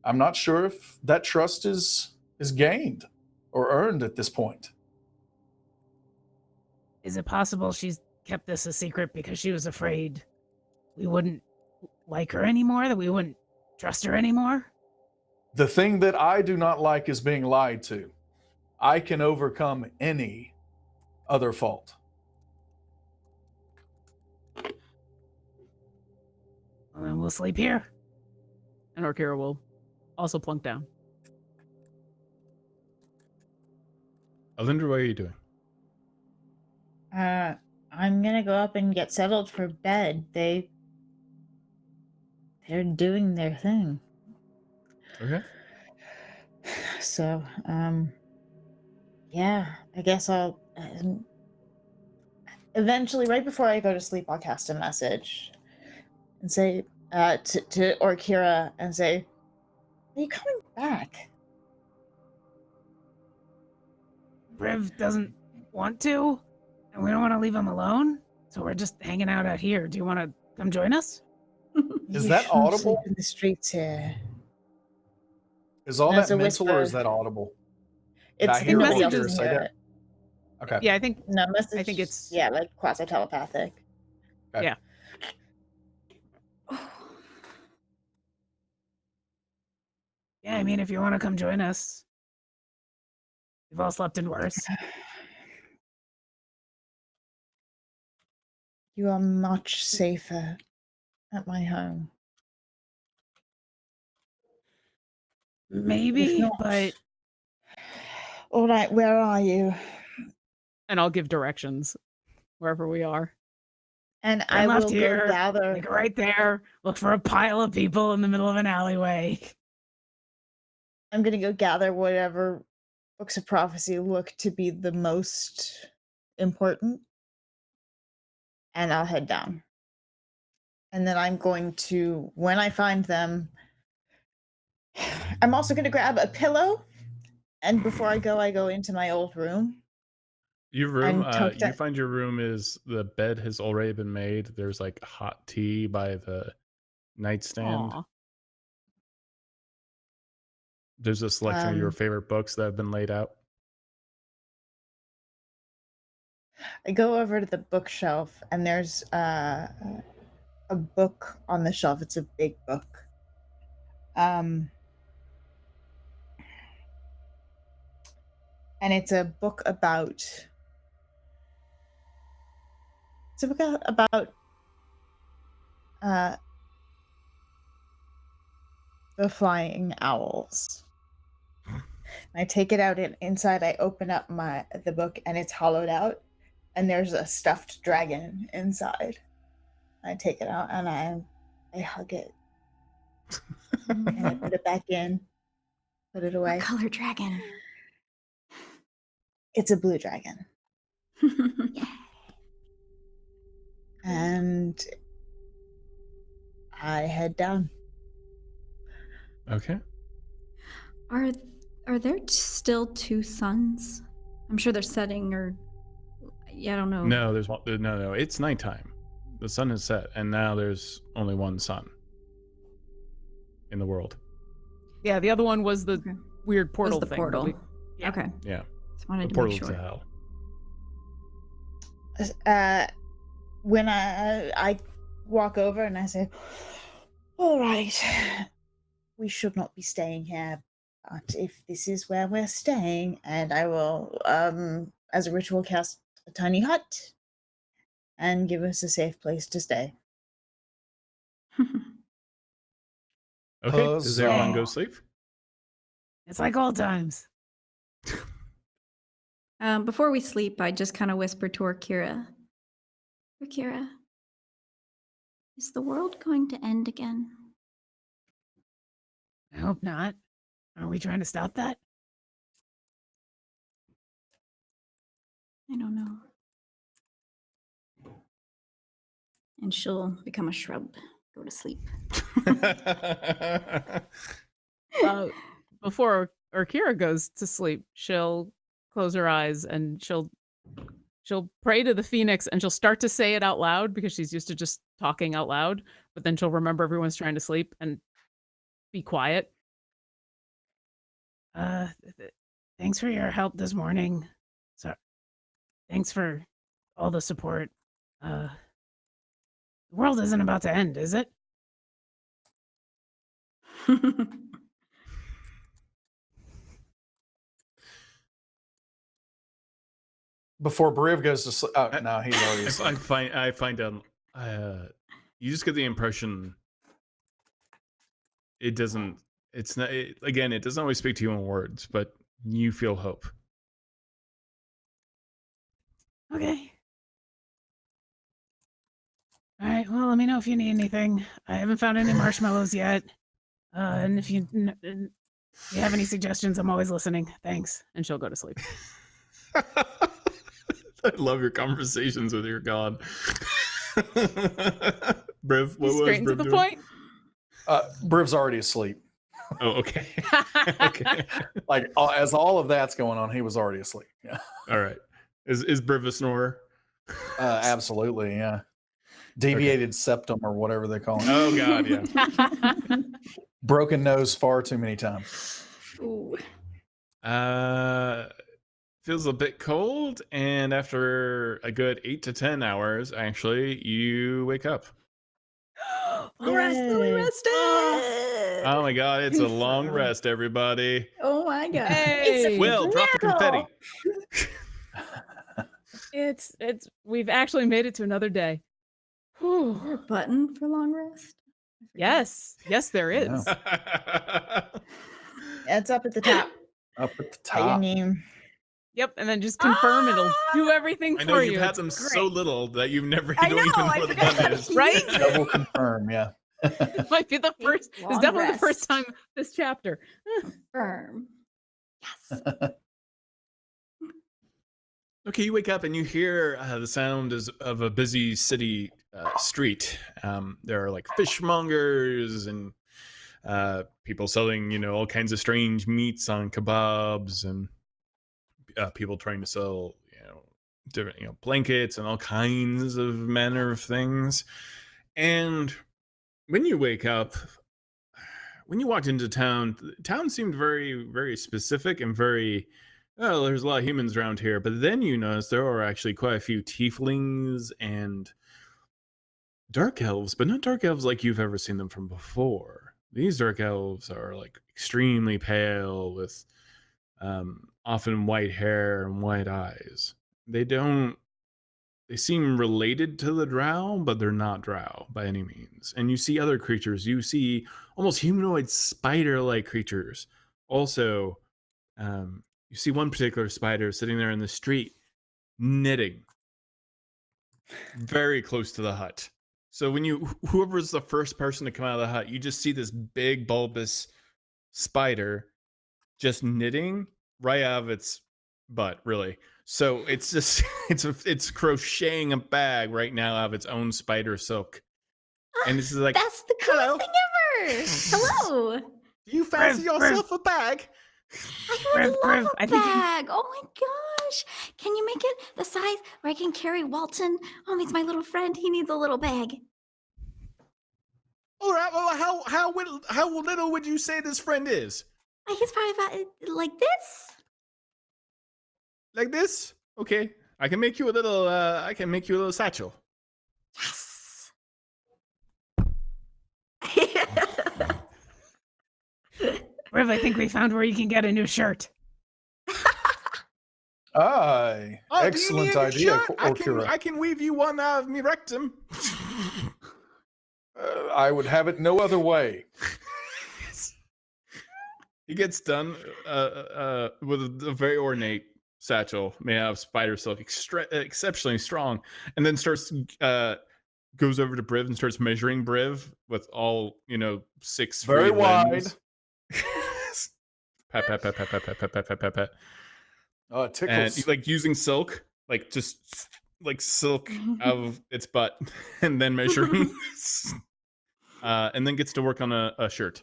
I'm not sure if that trust is gained or earned at this point. Is it possible she's kept this a secret because she was afraid we wouldn't like her anymore, that we wouldn't trust her anymore? The thing that I do not like is being lied to. I can overcome any other fault. Well, then we'll sleep here. And Orkira will also plunk down. Alyndra, what are you doing? I'm gonna go up and get settled for bed. They're doing their thing. Okay. So, yeah, I guess I'll eventually, right before I go to sleep, I'll cast a message. and say to Orkira and say, "Are you coming back?" Briv doesn't want to, and we don't want to leave him alone, so we're just hanging out here. Do you want to come join us? Is You that shouldn't audible? sleep in the streets here. Is all That's that a mental or is whisper. that audible? Did It's I hear nobody else Orkira can say hear that? it. Okay. Yeah, I think No message. I think it's- yeah, like quasi telepathic. Okay. Yeah. Yeah, I mean, if you want to come join us, we've all slept in worse. You are much safer at my home. Maybe, not- but All right, where are you? And I'll give directions wherever we are. And I I left will here, go gather. like right there. Look for a pile of people in the middle of an alleyway. I'm gonna go gather whatever books of prophecy look to be the most important, and I'll head down. And then I'm going to, when I find them, I'm also going to grab a pillow. And before I go into my old room. Your room, I'm tucked you up- find your room is the bed has already been made. There's like hot tea by the nightstand. Aw. There's a selection of your Um, favorite books that have been laid out. I go over to the bookshelf, and there's a book on the shelf. It's a big book. And it's a book about. It's a book about the flying owls. I take it out, and inside I open up the book, and it's hollowed out, and there's a stuffed dragon inside. I take it out and I hug it, and I put it back in, put it away. What color dragon? It's a blue dragon, Yeah. and I head down. Okay. Are there still two suns? I'm sure they're setting, or yeah, I don't know. No, there's one. No. It's nighttime. The sun has set, and now there's only one sun in the world. Yeah, the other one was the Okay. weird Was portal the thing. portal. Yeah. Okay. Yeah, Just wanted the to make portal to sure. hell. When I walk over and I say, "All right, we should not be staying here, but if this is where we're staying," and I will, as a ritual, cast a tiny hut and give us a safe place to stay. Okay. Does everyone go Huzzah. sleep? It's like old times. Before we sleep, I just kind of whisper to Orkira. Orkira, is the world going to end again? I hope not. Are we trying to stop that? I don't know. And she'll become a shrub, go to sleep. Before Orkira goes to sleep, she'll close her eyes and she'll pray to the phoenix, and she'll start to say it out loud because she's used to just talking out loud, but then she'll remember everyone's trying to sleep and be quiet. Thanks for your help this morning. So, thanks for all the support. The world isn't about to end, is it? Before Briv goes to sleep. Oh, no, he's already I asleep. find out. You just get the impression it doesn't. It's not. Again, it doesn't always speak to you in words, but you feel hope. Okay. All right. Well, let me know if you need anything. I haven't found any marshmallows yet. And if you have any suggestions, I'm always listening. Thanks. And she'll go to sleep. I love your conversations with your god. Briv, what was Straight into Briv the doing? point. Briv's already asleep. Oh, okay. Okay. Like as all of that's going on, he was already asleep. Yeah. All right. Is Briv a snorer? Absolutely. Yeah. Deviated septum or whatever they call it. Oh God, yeah. Broken nose far too many times. Ooh. Feels a bit cold, and after a good 8 to 10 hours, actually, you wake up. Yay. Rested. Oh my God, it's a long rest, everybody. Oh my god. Hey. Will, drop the confetti. It's we've actually made it to another day. Whew. Is there a button for long rest? Yes, there is. Yeah. It's up at the top. Up at the Got your top. name. Yep, and then just confirm it'll do everything I for know you. you've had It's them great. so little that you've never I you don't know, even know I what the forgot button how is. to Right? use it. Double confirm. Yeah. It might be the first. It's Long definitely the rest. first time this chapter. Firm. Yes. Okay, you wake up and you hear the sound of a busy city street. There are like fishmongers and people selling, all kinds of strange meats on kebabs, and people trying to sell, different, blankets and all kinds of manner of things. And when you wake up, when you walked into town seemed very, very specific and very, oh, there's a lot of humans around here. But then you notice there are actually quite a few tieflings and dark elves, but not dark elves like you've ever seen them from before. These dark elves are like extremely pale with often white hair and white eyes. They seem related to the drow, but they're not drow by any means. And you see other creatures. You see almost humanoid spider-like creatures. Also, you see one particular spider sitting there in the street, knitting, very close to the hut. So when whoever's the first person to come out of the hut, you just see this big bulbous spider just knitting right out of its butt, really. So it's just it's crocheting a bag right now out of its own spider silk. And this is like, That's the hello. coolest thing ever. Hello. Do you fancy yourself a bag? I would Briv, love I a think you- bag. Oh my gosh. Can you make it the size where I can carry Walton? Oh, he's my little friend. He needs a little bag. All right. Well, how little would you say this friend is? He's probably about like this. Like this? Okay. I can make you a little satchel. Yes. Briv, I think we found where you can get a new shirt. Aye. Oh, do you Excellent need a idea, shirt? Orkira. I can weave you one out of me rectum. I would have it no other way. He gets done with a very ornate satchel made out of spider silk, exceptionally strong, and then goes over to Briv and starts measuring Briv with all 6 Very free wide. limbs. Pat, pat, pat, pat, pat, pat, pat, pat, pat, pat, pat. Oh, it And tickles. he's like using silk, like just like silk out of its butt, and then measuring, and then gets to work on a shirt.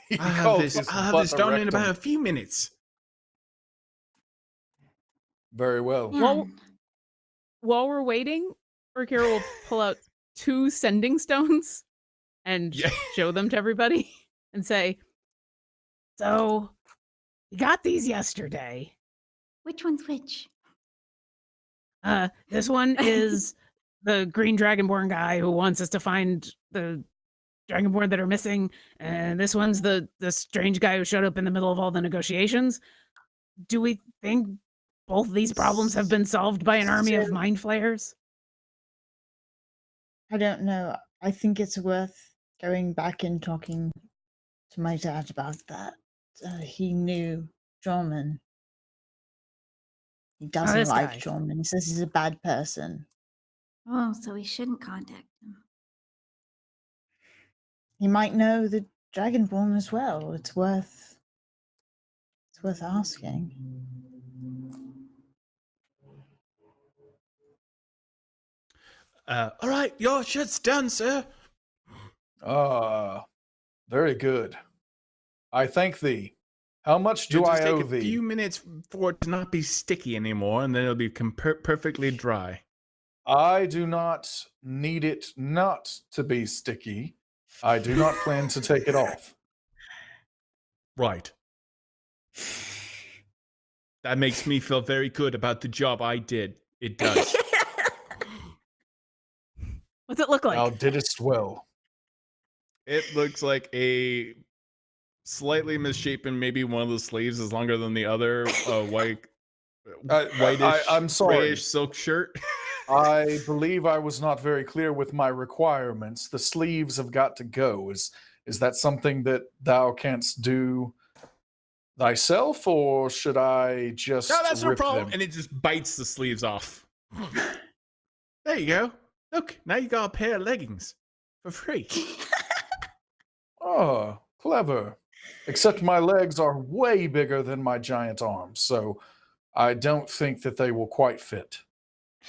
He I'll have calls this, his I'll have butt this a done in rectum. about a few minutes. Very well. Yeah. Well, while we're waiting, Orkira will pull out 2 sending stones and Yeah. show them to everybody and say, So, we got these yesterday. Which one's which? This one is the green Dragonborn guy who wants us to find the Dragonborn that are missing, and this one's the strange guy who showed up in the middle of all the negotiations. Do we think both these problems have been solved by an army of So- mind flayers? I don't know. I think it's worth going back and talking to my dad about that. He knew Jorman. He doesn't this like guy. Jorman. He says he's a bad person. Oh, so we shouldn't contact him. He might know the Dragonborn as well. It's worth asking. All right, your shit's done, sir. Very good. I thank thee. How much do It'll I just owe take a thee? few minutes for it to not be sticky anymore, and then it'll be perfectly dry. I do not need it not to be sticky. I do not plan to take it off. Right. That makes me feel very good about the job I did. It does. What's it look like? Thou didst well. It looks like a slightly misshapen, maybe one of the sleeves is longer than the other, whitish, I'm sorry. grayish silk shirt. I believe I was not very clear with my requirements. The sleeves have got to go. Is that something that thou canst do thyself, or should I just No, that's no rip problem. them? And it just bites the sleeves off. There you go. Look, now you got a pair of leggings for free. Oh, clever. Except my legs are way bigger than my giant arms, so I don't think that they will quite fit.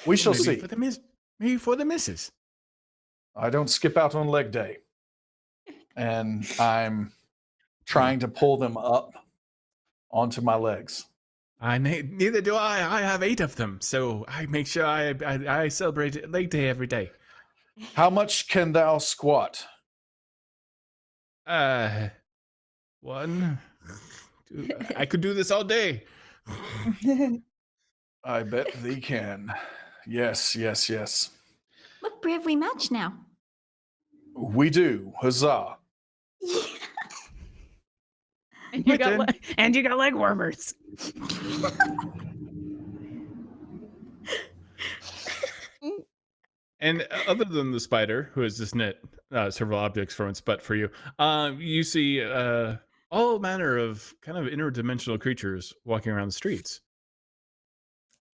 We shall Maybe see. Maybe for the missus. I don't skip out on leg day. And I'm trying to pull them up onto my legs. Neither do I. I have 8 of them, so I make sure I celebrate leg day every day. How much can thou squat? 1, 2. I could do this all day. I bet thee can. Yes. Look, Briv, we match now. We do. Huzzah. And you Right got then. and you got leg warmers. And other than the spider, who has just knit several objects from its butt for you, you see all manner of kind of interdimensional creatures walking around the streets.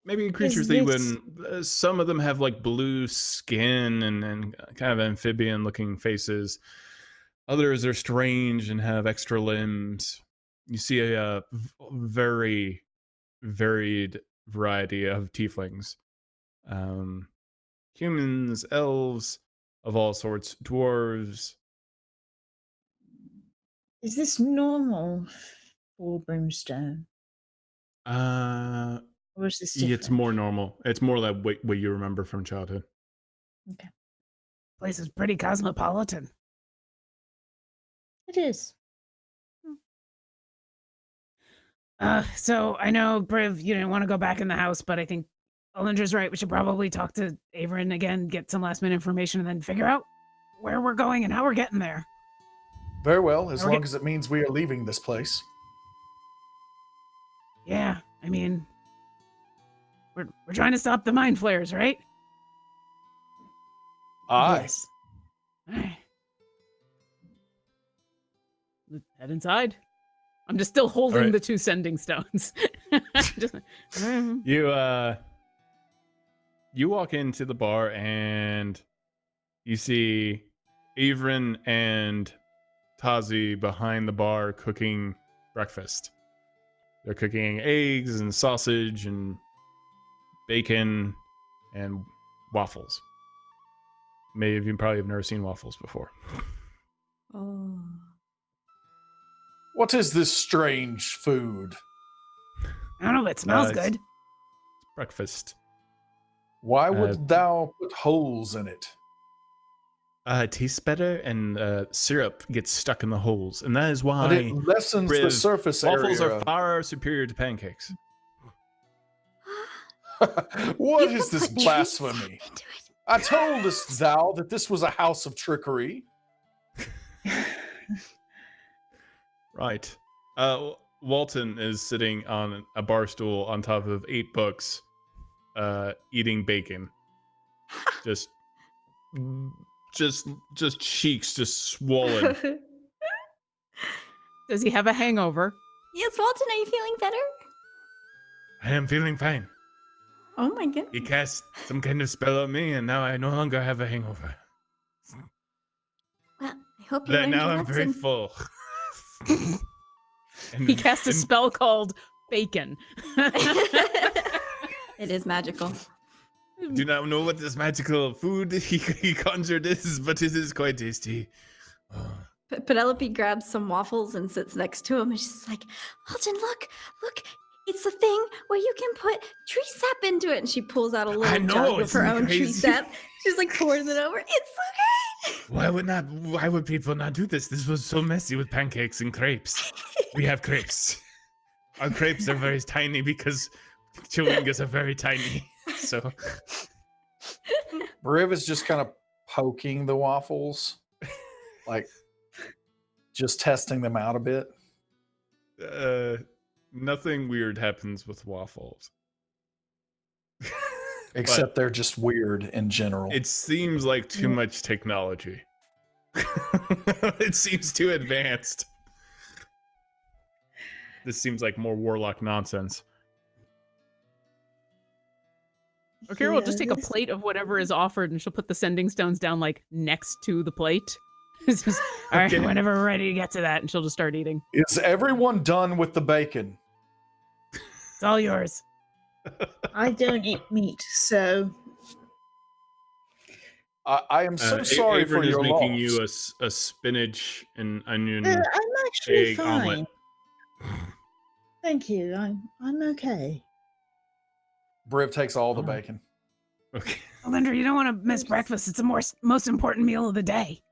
Maybe creatures that you wouldn't. Some of them have like blue skin and kind of amphibian-looking faces. Others are strange and have extra limbs. You see a very varied variety of tieflings. Humans, elves of all sorts, dwarves. Is this normal for Brimstone? Or is this different? It's more normal. It's more like what you remember from childhood. Place is pretty cosmopolitan. It is. So I know, Briv, you didn't want to go back in the house, but I think Alyndra's right. We should probably talk to Averin again, get some last minute information, and then figure out where we're going and how we're getting there. Very well, as Are we long get- as it means we are leaving this place. Yeah, I mean, we're trying to stop the mind flayers, right? Aye. Yes. Alright. Head inside. I'm just still holding Alright. the 2 sending stones. You walk into the bar and you see Averin and Tazi behind the bar cooking breakfast. They're cooking eggs and sausage and bacon and waffles. Maybe you probably have never seen waffles before. Oh. What is this strange food? I don't know, but it smells it's- good. Breakfast. Why would thou put holes in it? It tastes better, and syrup gets stuck in the holes, and that is why But it lessens the Briv, surface waffles area. are far superior to pancakes. What You is put this juice blasphemy? into it. I toldest thou that this was a house of trickery. Right. Walton is sitting on a bar stool on top of 8 books, eating bacon. Just cheeks just swollen. Does he have a hangover? Yes, Walton, are you feeling better? I am feeling fine. Oh my goodness. He cast some kind of spell on me, and now I no longer have a hangover. Well, I hope you That learned now your I'm very lesson. full. And- He cast a and- spell called Bacon. It is magical. Do not know what this magical food he conjured is, but it is quite tasty. Oh. Penelope grabs some waffles and sits next to him, and she's like, Alden, look, it's the thing where you can put tree sap into it. And she pulls out a little jug of her own tree sap. She's like pouring it over. It's so great. Why would people not do this? This was so messy with pancakes and crepes. We have crepes. Our crepes are very tiny because chewingas are very tiny. So Briv is just kind of poking the waffles, like just testing them out a bit. Nothing weird happens with waffles. Except they're just weird in general. It seems like too much technology. It seems too advanced. This seems like more warlock nonsense. Orkira will just take a plate of whatever is offered and she'll put the sending stones down like next to the plate. It's just, all right, whenever we're ready to get to that, and she'll just start eating. Is everyone done with the bacon? It's all yours. I don't eat meat, so I am so sorry Aelfried for is your making loss. you a spinach and onion I'm actually egg fine. omelet. Thank you. I'm okay. Briv takes all the bacon. Okay. Alyndra, you don't want to miss breakfast. It's the most important meal of the day.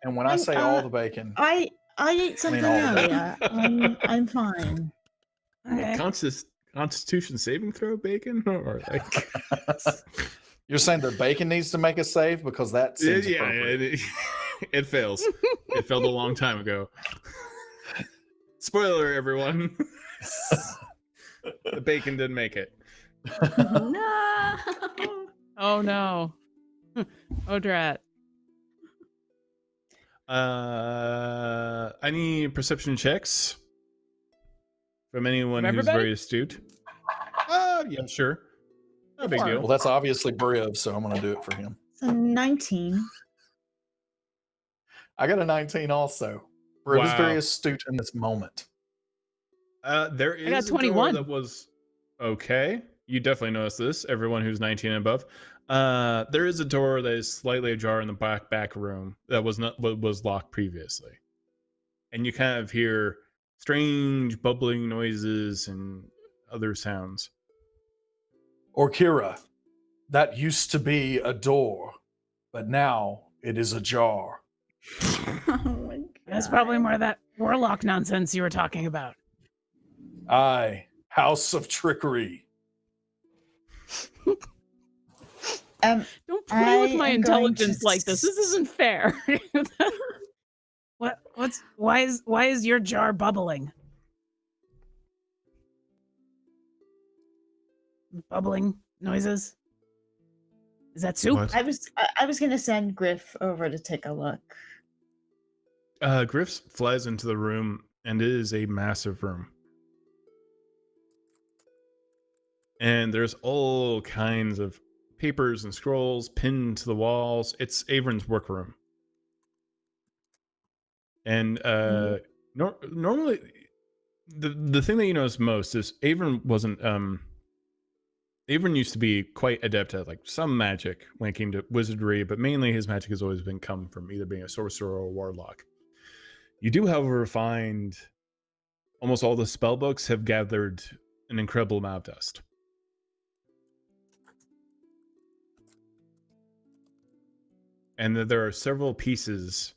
And when I say all the bacon, I ate something all of it. earlier. I'm fine. Okay. Constitution saving throw bacon, or like you're saying the bacon needs to make a save because that seems appropriate. it fails. It failed a long time ago. Spoiler, everyone. The bacon didn't make it. No. Oh no. Oh drat. I need perception checks from anyone From who's everybody? very astute. Yeah, sure. No big deal. Well, that's obviously Briv, so I'm going to do it for him. So 19. I got a 19 also. Briv is Wow. very astute in this moment. There is got a door 21. that was okay. You definitely noticed this. Everyone who's 19 and above. There is a door that is slightly ajar in the back room that was locked previously, and you kind of hear strange bubbling noises and other sounds. Orkira, that used to be a door, but now it is ajar. Oh my God. That's probably more of that warlock nonsense you were talking about. Aye, House of Trickery. Don't play I with my am going intelligence to like this. This isn't fair. Why is your jar bubbling? Bubbling noises? Is that soup? What? I was gonna send Griff over to take a look. Griff flies into the room, and it is a massive room. And there's all kinds of papers and scrolls pinned to the walls. It's Avron's workroom. And normally, the thing that you notice most is Avron wasn't. Avron used to be quite adept at like some magic when it came to wizardry, but mainly his magic has always been come from either being a sorcerer or a warlock. You do, however, find almost all the spell books have gathered an incredible amount of dust. And that there are several pieces,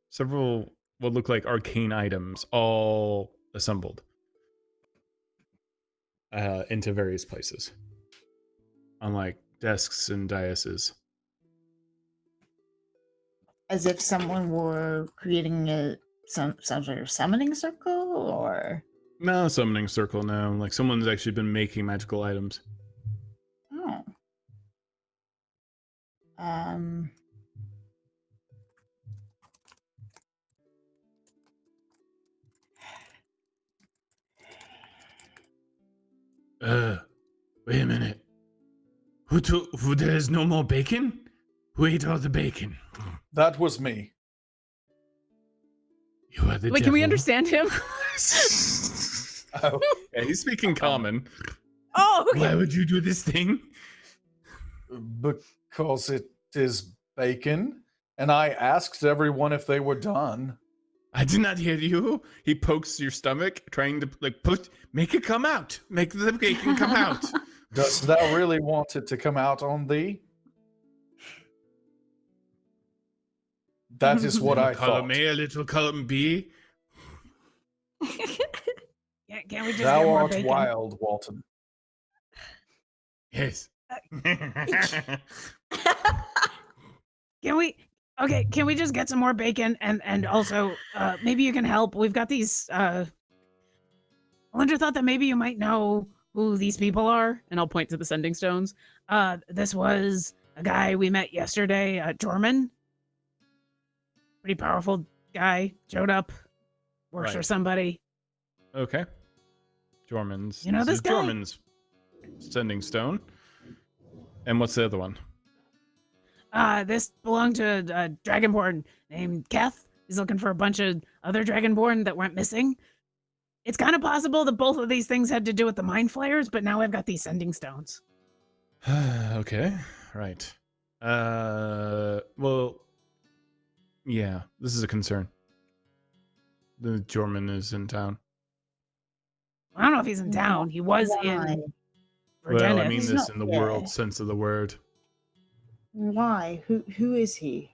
several what look like arcane items, all assembled into various places, on like desks and daises. As if someone were creating some sort of summoning circle, or No summoning circle, no. Like someone's actually been making magical items. oh. Wait a minute. Who there's no more bacon? Who ate all the bacon? That was me. You are the Wait, can we devil. understand him? Oh, Yeah, he's speaking common. Oh, okay. Why would you do this thing? Because it is bacon, and I asked everyone if they were done. I did not hear you. He pokes your stomach, trying to make it come out. Make the bacon come out. Dost thou really want it to come out on thee? That is what I Column thought. A, a little column B. Can't we just Thou get more art bacon? wild, Walton. Yes. Can we? Okay, can we just get some more bacon and also maybe you can help. We've got these. Alyndra thought that maybe you might know who these people are, and I'll point to the sending stones. This was a guy we met yesterday, Jorman. Pretty powerful guy. Showed up, works for Right. somebody. Okay. Jorman's. You know this is guy? Jorman's sending stone. And what's the other one? This belonged to a Dragonborn named Keth. He's looking for a bunch of other Dragonborn that went missing. It's kind of possible that both of these things had to do with the mind flayers, but now I've got these sending stones. Okay. Right. Well, yeah, this is a concern. The Jorman is in town. I don't know if he's in town. He was Why? in Well, I Virginia. mean He's this not in the here. world sense of the word. Why? Who is he?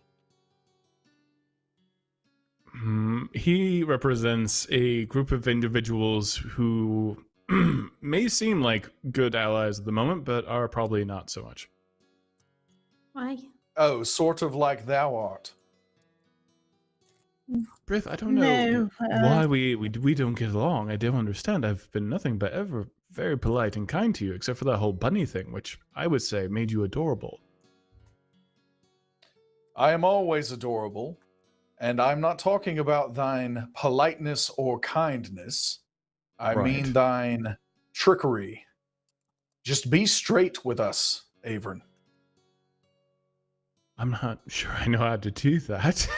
He represents a group of individuals who may seem like good allies at the moment, but are probably not so much. Why? Oh, sort of like thou art. Briv, I don't know No, why we don't get along. I don't understand. I've been nothing but ever very polite and kind to you, except for that whole bunny thing, which I would say made you adorable. I am always adorable, and I'm not talking about thine politeness or kindness. I mean Right. thine trickery. Just be straight with us, Avern. I'm not sure I know how to do that.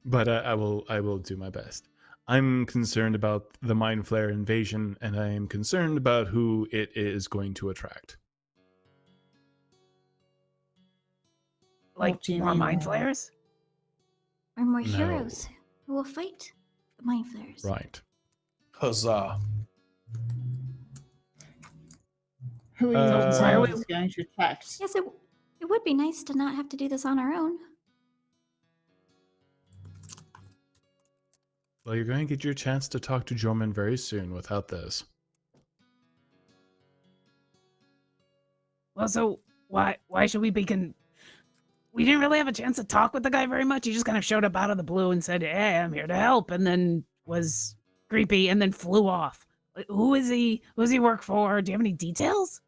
But I will do my best. I'm concerned about the Mind Flayer invasion, and I am concerned about who it is going to attract. Like What do you more mean mind by that? flayers? Or more No. heroes who will fight the mind flayers. Right. Huzzah. Who are you Uh, concerned is going to attack? Yes, it would be nice to not have to do this on our own. Well, you're going to get your chance to talk to Jorman very soon without this. Well, so why should we be we didn't really have a chance to talk with the guy very much. He just kind of showed up out of the blue and said, "Hey, I'm here to help," and then was creepy and then flew off. Like, who is he? Who does he work for? Do you have any details?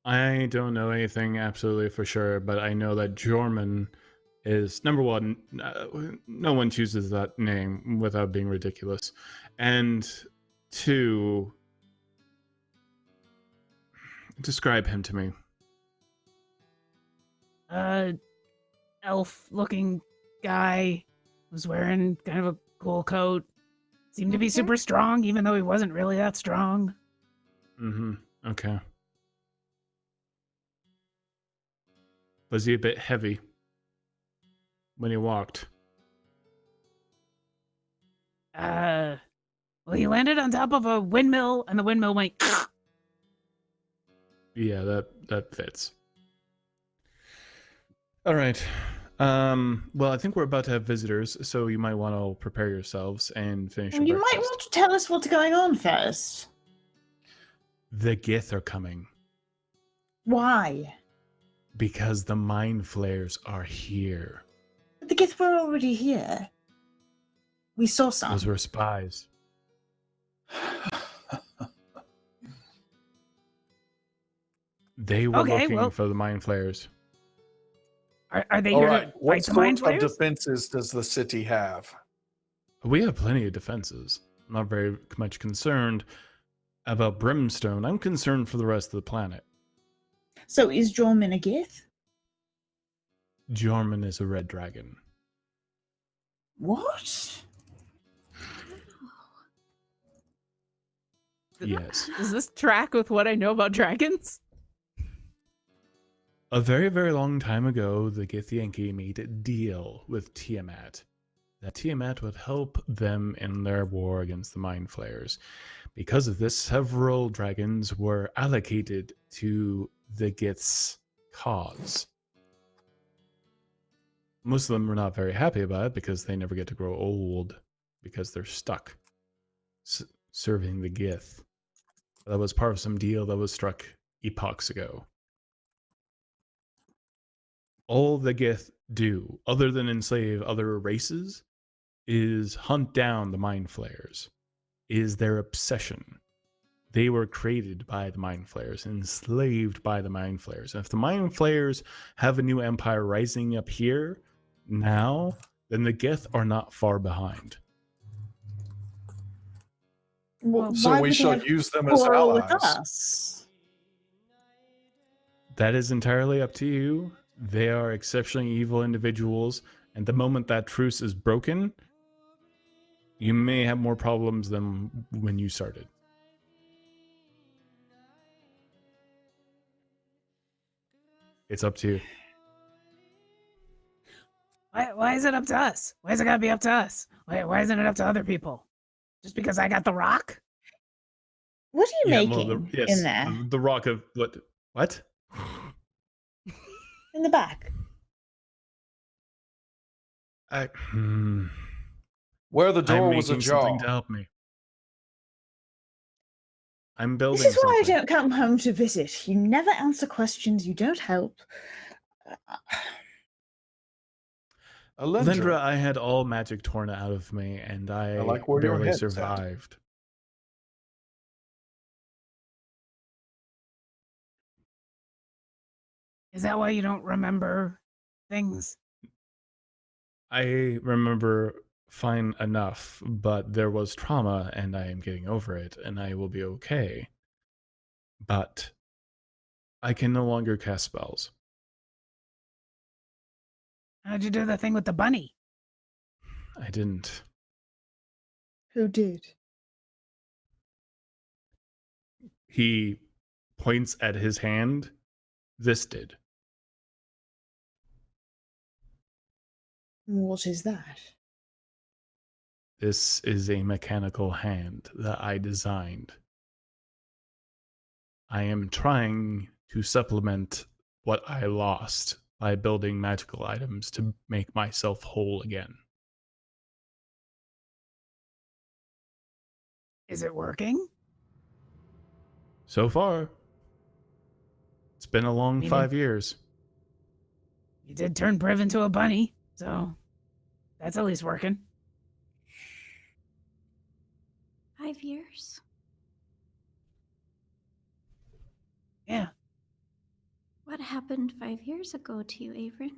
I don't know anything absolutely for sure, but I know that Jorman is, number one, no one chooses that name without being ridiculous. And two, describe him to me. Elf-looking guy was wearing kind of a cool coat. Seemed to be Okay. super strong, even though he wasn't really that strong. Mm-hmm. Okay. Was he a bit heavy when he walked? Well, he landed on top of a windmill, and the windmill went. Yeah, that fits. All right. Well, I think we're about to have visitors, so you might want to prepare yourselves and finish your You might breakfast. want to tell us what's going on first. The Gith are coming Why? because the Mind Flayers are here. The Gith were already here. We saw some. Those were spies. They were Okay, looking well- for the Mind Flayers. Are they All here right, to what fight the mind sort of flayers? defenses does the city have? We have plenty of defenses. I'm not very much concerned about Brimstone. I'm concerned for the rest of the planet. So is Jorman a Gith? Jorman is a red dragon. What? Yes. Does this track with what I know about dragons? A very, very long time ago, the Githyanki made a deal with Tiamat. That Tiamat would help them in their war against the Mind Flayers. Because of this, several dragons were allocated to the Gith's cause. Most of them were not very happy about it because they never get to grow old because they're stuck serving the Gith. That was part of some deal that was struck epochs ago. All the Gith do, other than enslave other races, is hunt down the Mind Flayers. Is their obsession. They were created by the Mind Flayers, enslaved by the Mind Flayers. And if the Mind Flayers have a new empire rising up here now, then the Gith are not far behind. Well, So why we would they shall have use them as quarrel with allies. us? That is entirely up to you. They are exceptionally evil individuals, and the moment that truce is broken, you may have more problems than when you started. It's up to you. Why is it up to us? Why is it gotta be up to us? Why isn't it up to other people? Just because I got the rock? What are you Well, making yes, in there? the rock of what? In the back? Where the door I'm was making ajar. something to help me. I'm building This is why I something. don't come home to visit. You never answer questions. You don't help. Alyndra, Alyndra, I had all magic torn out of me, and I like where your barely head's at. survived. Is that why you don't remember things? I remember fine enough, but there was trauma, and I am getting over it, and I will be okay. But I can no longer cast spells. How'd you do the thing with the bunny? I didn't. Who did? He points at his hand. This did. What is that? This is a mechanical hand that I designed. I am trying to supplement what I lost by building magical items to make myself whole again. Is it working? So far, it's been a long Meaning- 5 years. You did turn Briv into a bunny, so that's at least working. 5 years? Yeah. What happened 5 years ago to you, Averin?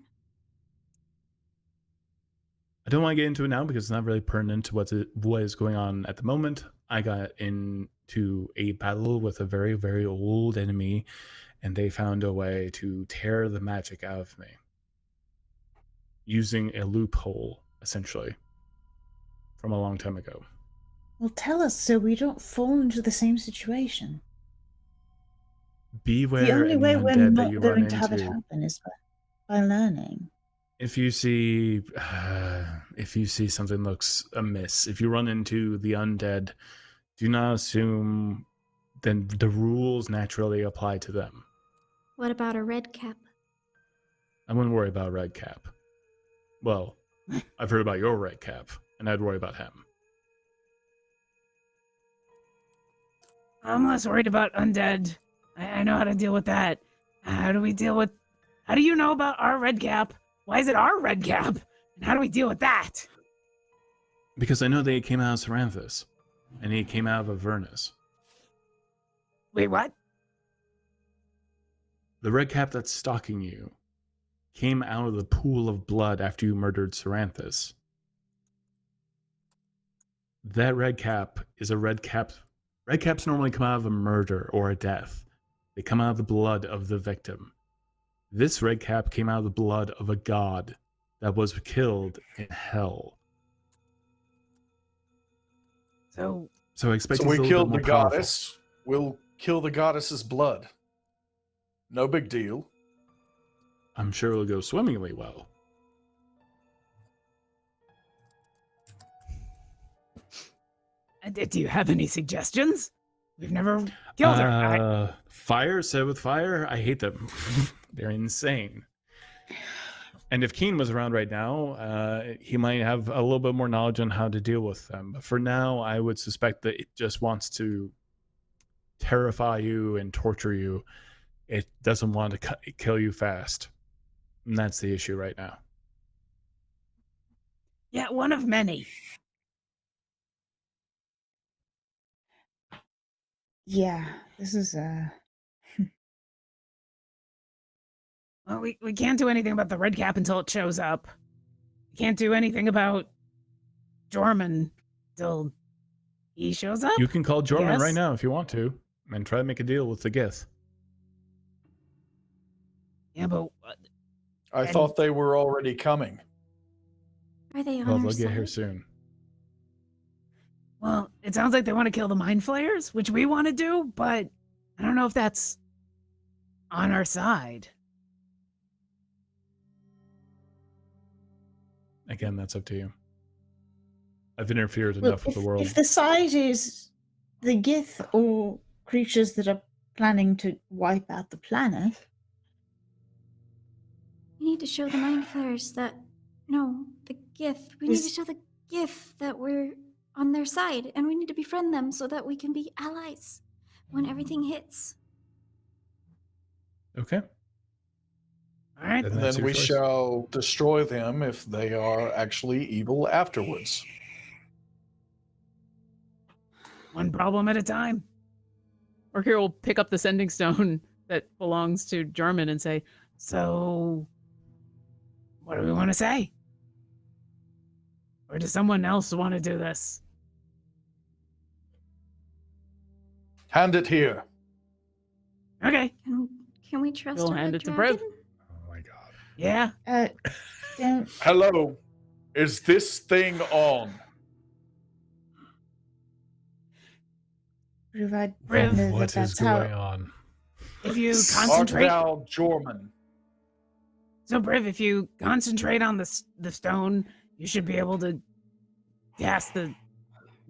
I don't want to get into it now because it's not really pertinent to what is going on at the moment. I got into a battle with a very, very old enemy, and they found a way to tear the magic out of me. Using a loophole, essentially, from a long time ago. Well, tell us so we don't fall into the same situation. Beware The only any way we're undead that not you run going to have it into. happen is by learning. If you see something looks amiss, if you run into the undead, do not assume then the rules naturally apply to them. What about a red cap? I wouldn't worry about Red Cap. Well, I've heard about your Red Cap, and I'd worry about him. I'm less worried about undead. I know how to deal with that. How do you know about our red cap? Why is it our red cap? And how do we deal with that? Because I know they came out of Saranthus, and he came out of Avernus. Wait, what? The Red Cap that's stalking you came out of the pool of blood after you murdered Saranthus. That Red Cap is a Red Cap. Red Caps normally come out of a murder or a death. They come out of the blood of the victim. This Red Cap came out of the blood of a god that was killed in hell. So So I expect So he's we a little killed bit the more powerful. goddess. We'll kill the goddess's blood. No big deal. I'm sure it'll go swimmingly well. Do you have any suggestions? We've never killed her. Fire, set with fire. I hate them. They're insane. And if Keen was around right now, he might have a little bit more knowledge on how to deal with them. But for now, I would suspect that it just wants to terrify you and torture you. It doesn't want to kill you fast. And that's the issue right now. Yeah, one of many. Yeah, this is Well, we can't do anything about the red cap until it shows up. We can't do anything about Jorman till he shows up. You can call Jorman Yes. right now if you want to and try to make a deal with the Gith. Yeah, but I And- thought they were already coming. Are they on Well, our they'll side? get here soon. well, it sounds like they want to kill the mind flayers, which we want to do, but I don't know if that's on our side. Again, that's up to you. I've interfered well, enough with the world. if the side is the Gith or creatures that are planning to wipe out the planet, We need to show the mind flayers that the gift. We need to Is- show the gift that we're on their side, and we need to befriend them so that we can be allies when everything hits. Okay. All right. Then And that's then your we choice. shall destroy them if they are actually evil afterwards. One problem at a time. Orkira will pick up the sending stone that belongs to Jorman and say, So, what do we want to say? Or does someone else want to do this? Hand it here. Okay. Can we trust We'll a hand red it to Briv. dragon? Oh my god. Yeah. don't. Hello. Is this thing on? Provide Briv, that What is that's going how. on? If you Art concentrate, thou Jorman? so Briv, if you concentrate on the stone, you should be able to cast the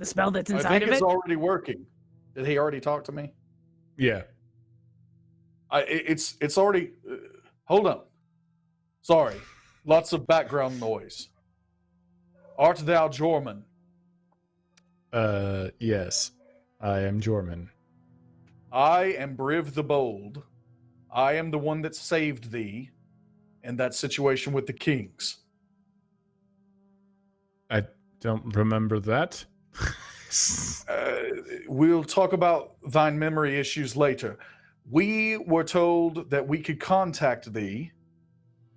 spell that's I inside think of it's it. already working. Did he already talk to me? Yeah. It's already. Hold on. Sorry. Lots of background noise. Art thou Jorman? Yes. I am Jorman. I am Briv the Bold. I am the one that saved thee in that situation with the kings. I don't remember that. We'll talk about thine memory issues later. We were told that we could contact thee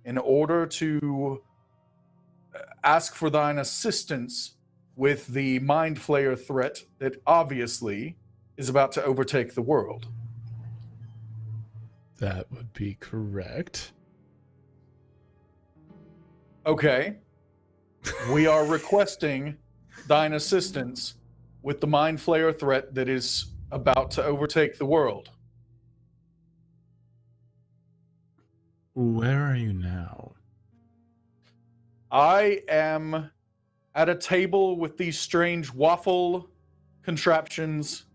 in order to ask for thine assistance with the Mind Flayer threat that obviously is about to overtake the world. That would be correct. Okay. We are requesting thine assistance with the Mind Flayer threat that is about to overtake the world. Where are you now? I am at a table with these strange waffle contraptions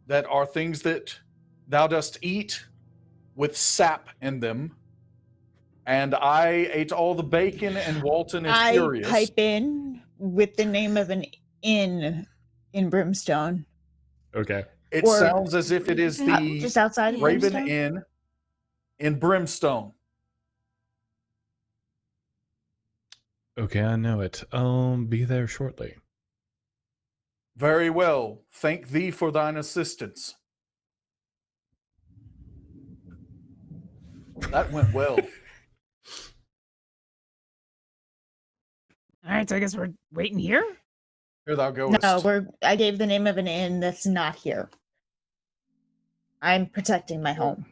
that are things that thou dost eat with sap in them. And I ate all the bacon, and Walton is I furious. pipe in with the name of an inn in Brimstone, Okay. It or- sounds as if it is the just outside of Raven Brimstone. Inn in Brimstone. Okay, I know it. I'll be there shortly. Very well. Thank thee for thine assistance. That went well. All right, so I guess we're waiting here. Here thou goest. No, I gave the name of an inn that's not here. I'm protecting my home.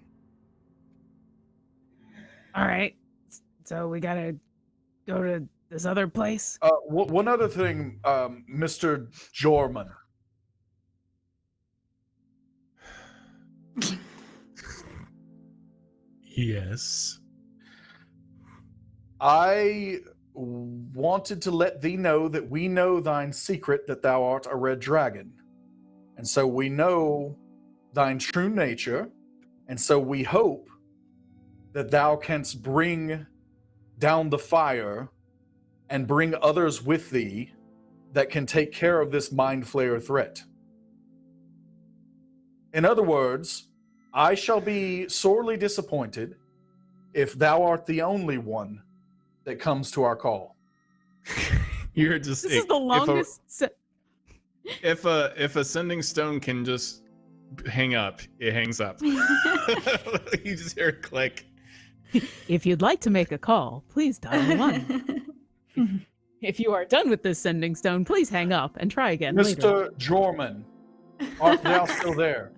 All right, so we gotta go to this other place. One other thing, Mr. Jorman. Yes. I wanted to let thee know that we know thine secret that thou art a red dragon. And so we know thine true nature, and so we hope that thou canst bring down the fire and bring others with thee that can take care of this mind flayer threat. In other words, I shall be sorely disappointed if thou art the only one that comes to our call. You're just This is the longest. If a sending stone can just hang up, it hangs up. You just hear a click. If you'd like to make a call, please dial 1. If you are done with this sending stone, please hang up and try again later. Mr. Jorman, art thou still there?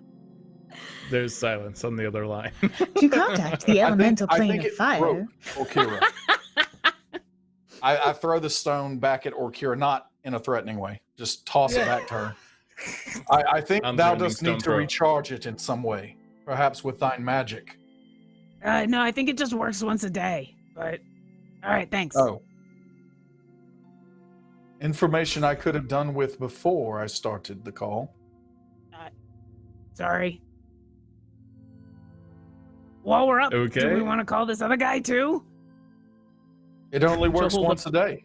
There's silence on the other line. To contact the elemental plane of fire. Orkira. I throw the stone back at Orkira, not in a threatening way. Just toss it back to her. I think thou dost need to recharge it in some way, perhaps with thine magic. No, I think it just works once a day. But all right, thanks. Oh. Information I could have done with before I started the call. Sorry. While we're up, Okay. do we want to call this other guy too? It only works hold once a day.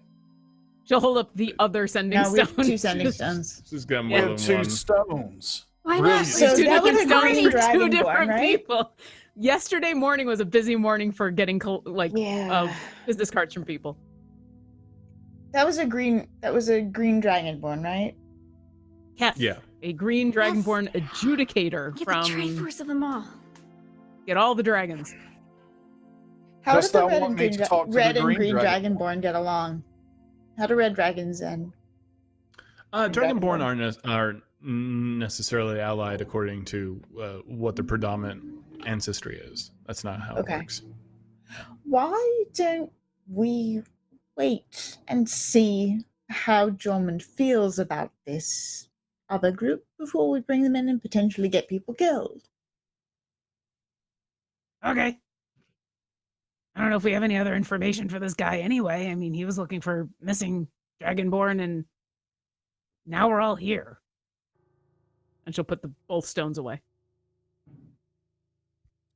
She'll hold up the other sending No, we stone. have 2 sending stones. She's got We more have than 2 one. stones. Why Brilliant. not? So Two that was different a stones green for two dragonborn, different right? people. Yesterday morning was a busy morning for getting business cards from people. That was a green dragonborn, right? Kef, Yeah. a green dragonborn adjudicator Get from the Triforce of them all. Get all the dragons. How Dost did the thou want me to talk to the red and green green dragonborn? dragonborn get along? How do red dragons and Dragonborn aren't necessarily allied according to what the predominant ancestry is. That's not how it Okay. works. why don't we wait and see how Jormund feels about this other group before we bring them in and potentially get people killed? Okay. I don't know if we have any other information for this guy anyway. I mean, he was looking for missing Dragonborn, and now we're all here. And she'll put both stones away.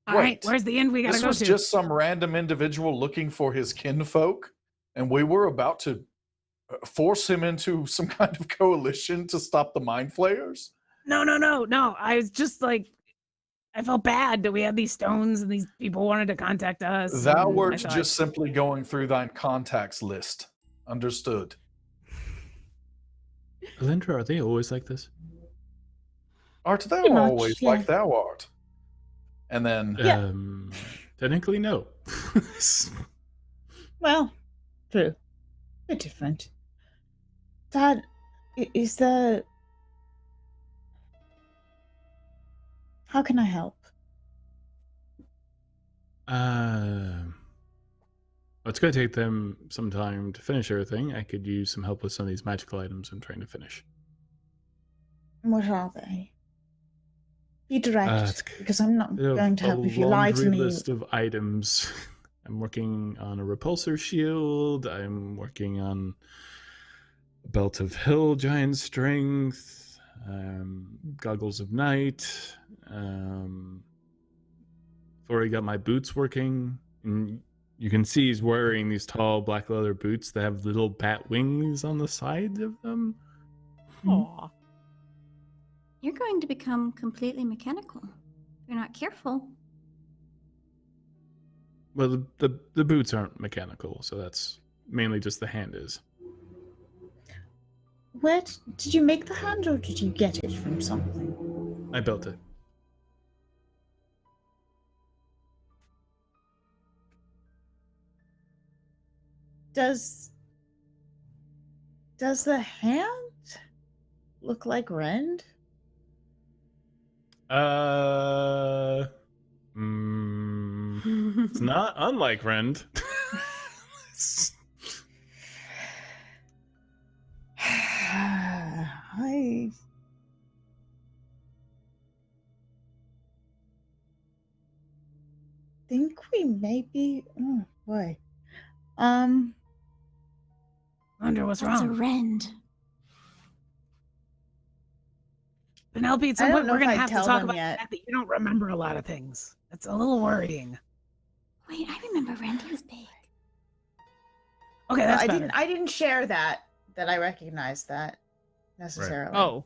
All right, Wait, where's the end we gotta This go was to? just some random individual looking for his kinfolk, and we were about to force him into some kind of coalition to stop the mind flayers? No. I was just like, I felt bad that we had these stones and these people wanted to contact us. Thou and wert I thought, just simply going through thine contacts list. Understood. Alyndra, are they always like this? Art thou Pretty much, always yeah. like thou art? And then Yeah. Technically, no. Well, true. Bit different. Dad, is there... How can I help? It's going to take them some time to finish everything. I could use some help with some of these magical items I'm trying to finish. What are they? Be direct, it's because I'm not A going to help if you lie to laundry me. list of items. I'm working on a repulsor shield. I'm working on a belt of hill giant strength, goggles of night. Already got my boots working. And you can see he's wearing these tall black leather boots that have little bat wings on the sides of them. Aw. You're going to become completely mechanical. If you're not careful. Well, the boots aren't mechanical, so that's mainly just the hand is. Where did you make the hand, or did you get it from something? I built it. Does the hand look like Rend? It's not unlike Rend. I... think we may be. Oh boy. Wonder what's That's a wrong. rend. Penelope, at I some don't point know we're if gonna I'd have to tell talk them about yet. the fact that you don't remember a lot of things. That's a little worrying. Wait, I remember rend. He was big. Okay, Well, that's I better. didn't. I didn't share that. That I recognized that necessarily. Oh.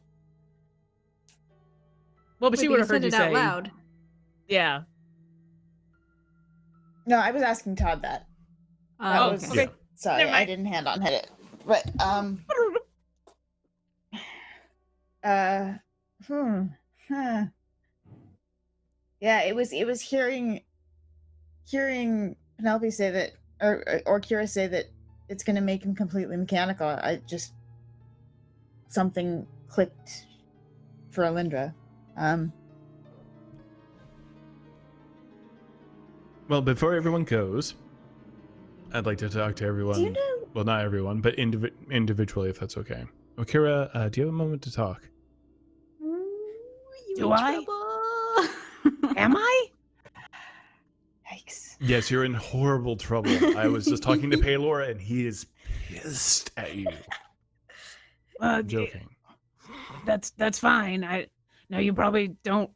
Well, but Wait, she but would have heard said you it say. out loud. Yeah. No, I was asking Todd that. That Oh, was, okay. Yeah. Sorry, Never I mind. didn't hand on hit it. But huh. Yeah, it was hearing Penelope say that, or Kira say that it's going to make him completely mechanical. I just something clicked for Alyndra. Well, before everyone goes, I'd like to talk to everyone. Do you know? Well, not everyone, but individually, if that's okay. Orkira, do you have a moment to talk? You Do in I? trouble. Am I? Yikes! Yes, you're in horrible trouble. I was just talking to Paylor, and he is pissed at you. I'm joking. That's fine. I know you probably don't.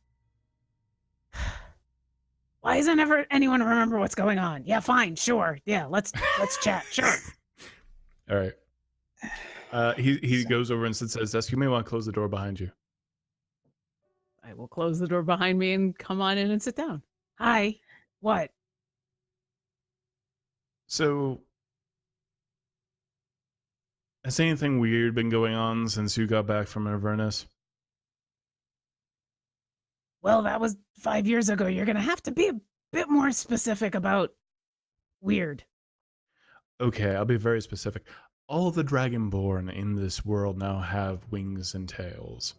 Why doesn't anyone remember what's going on? Yeah, fine, sure. Yeah, let's chat. Sure. All right. He goes over and sits at his desk. You may want to close the door behind you. I will close the door behind me and come on in and sit down. Hi. What? So, has anything weird been going on since you got back from Avernus? Well, that was 5 years ago. You're gonna have to be a bit more specific about weird. Okay, I'll be very specific. All the Dragonborn in this world now have wings and tails.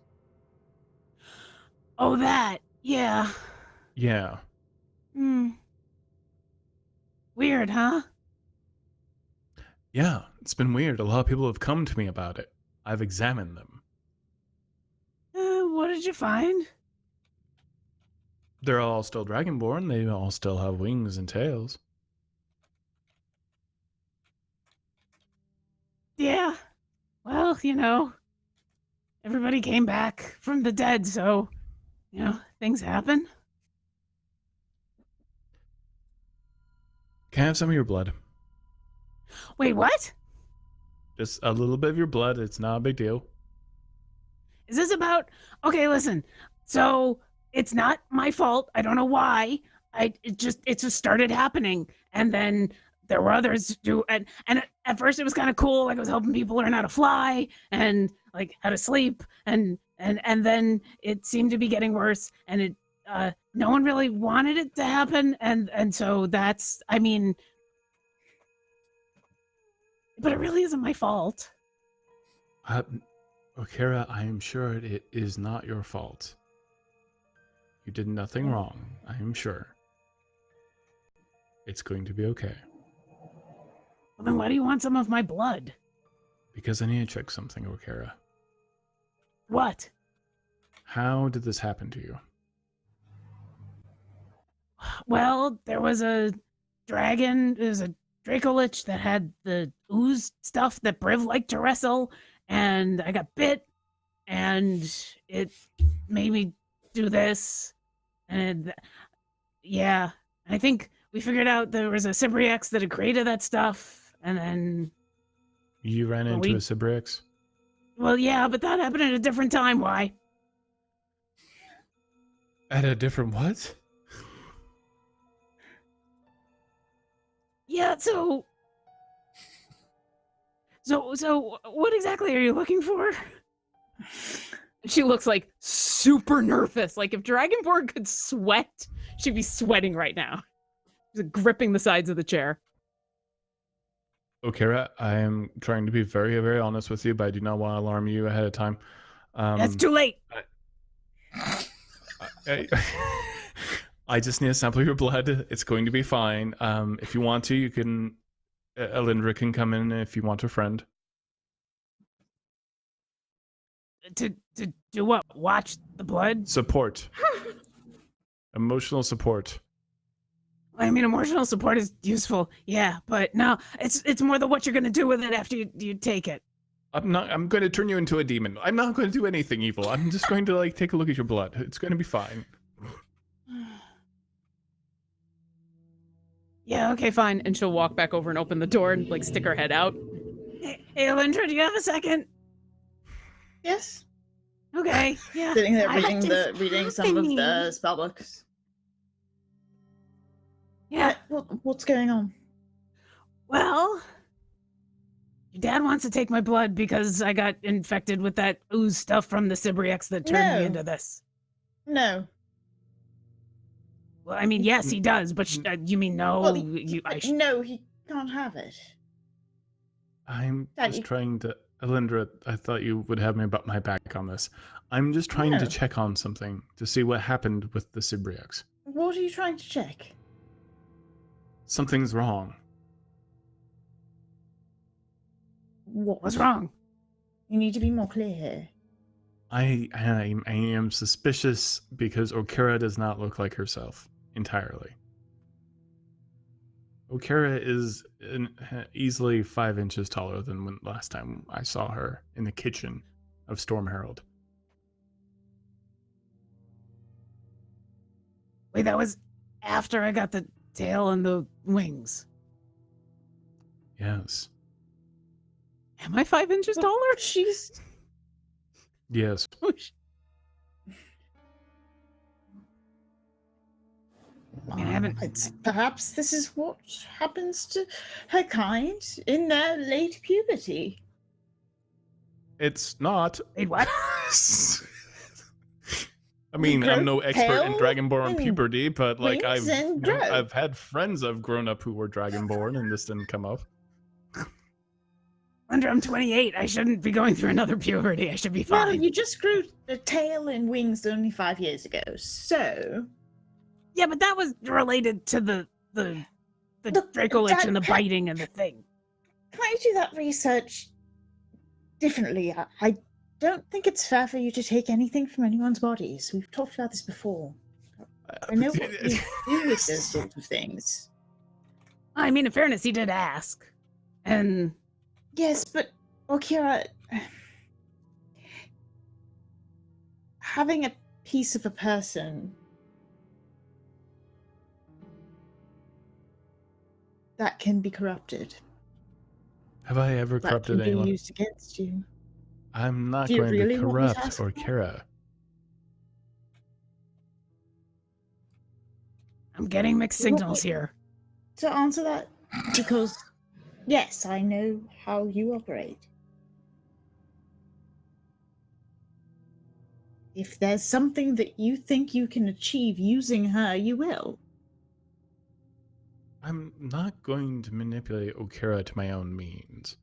Oh, that. Yeah. Yeah. Hmm. Weird, huh? Yeah, it's been weird. A lot of people have come to me about it. I've examined them. What did you find? They're all still Dragonborn. They all still have wings and tails. Yeah. Well, everybody came back from the dead, so, things happen. Can I have some of your blood? Wait, what? Just a little bit of your blood. It's not a big deal. Is this about... Okay, listen. So, it's not my fault. I don't know why. It just started happening. And then there were others who... And at first it was kind of cool. Like, I was helping people learn how to fly and, like, how to sleep. And then it seemed to be getting worse. And it... no one really wanted it to happen. And so that's... I mean... But it really isn't my fault. Orkira, I am sure it is not your fault. You did nothing wrong, I am sure. It's going to be okay. Well, then why do you want some of my blood? Because I need to check something, Orkira. What? How did this happen to you? Well, there was a dragon, there's a Dracolich that had the ooze stuff that Briv liked to wrestle, and I got bit, and it made me do this, and yeah, I think we figured out there was a Cybriex that had created that stuff, and then... You ran into a Cybriex? Well, yeah, but that happened at a different time, why? At a different what? Yeah, so what exactly are you looking for? She looks like super nervous. Like if Dragonborn could sweat, she'd be sweating right now. She's gripping the sides of the chair. Orkira, I am trying to be very, very honest with you, but I do not want to alarm you ahead of time. That's too late. I just need a sample of your blood. It's going to be fine. If you want to, you can... Alyndra can come in if you want a friend. To do what? Watch the blood? Support. Emotional support. I mean, emotional support is useful, yeah, but no, it's more the what you're gonna do with it after you take it. I'm going to turn you into a demon. I'm not going to do anything evil. I'm just going to like take a look at your blood. It's going to be fine. Yeah, okay, fine. And she'll walk back over and open the door and like stick her head out. Hey, Alyndra, do you have a second? Yes. Okay, yeah. Sitting there What reading is reading some of the happening? spell books. Yeah, What's going on? well, your dad wants to take my blood because I got infected with that ooze stuff from the Cybriex that turned me No. into this. No. Well, I mean, yes, he does, but you mean no? Well, No. No, he can't have it. I'm Daddy. just trying to... Alyndra, I thought you would have my back on this. I'm just trying No. to check on something to see what happened with the Cybriex. What are you trying to check? Something's wrong. What's wrong? You need to be more clear here. I am suspicious because Orkira does not look like herself entirely. Orkira is easily 5 inches taller than when last time I saw her in the kitchen of Storm Herald. Wait, that was after I got the tail and the wings. Yes. Am I 5 inches taller? She's Yes. I mean, I haven't. perhaps this is what happens to her kind in their late puberty. It's not. Wait, what? I mean, I'm no expert in tail Dragonborn and puberty, but like wings and grow. I've had friends I've grown up who were Dragonborn, and this didn't come up. Alyndra, I'm 28. I shouldn't be going through another puberty. I should be Well, fine. you just grew a tail and wings only 5 years ago, so Yeah, but that was related to the Look, Draco Lich and the Dad, biting and the thing. can I do that research differently? I don't think it's fair for you to take anything from anyone's bodies. We've talked about this before. I know what you do with those sorts of things. I mean, in fairness, he did ask. And Yes, but Orkira, having a piece of a person that can be corrupted, Have I ever that corrupted can be anyone? used against you. I'm not Do you going really to want me to corrupt ask for that? Orkira. I'm getting mixed signals here. To answer that, because yes, I know how you operate. If there's something that you think you can achieve using her, you will. I'm not going to manipulate Orkira to my own means.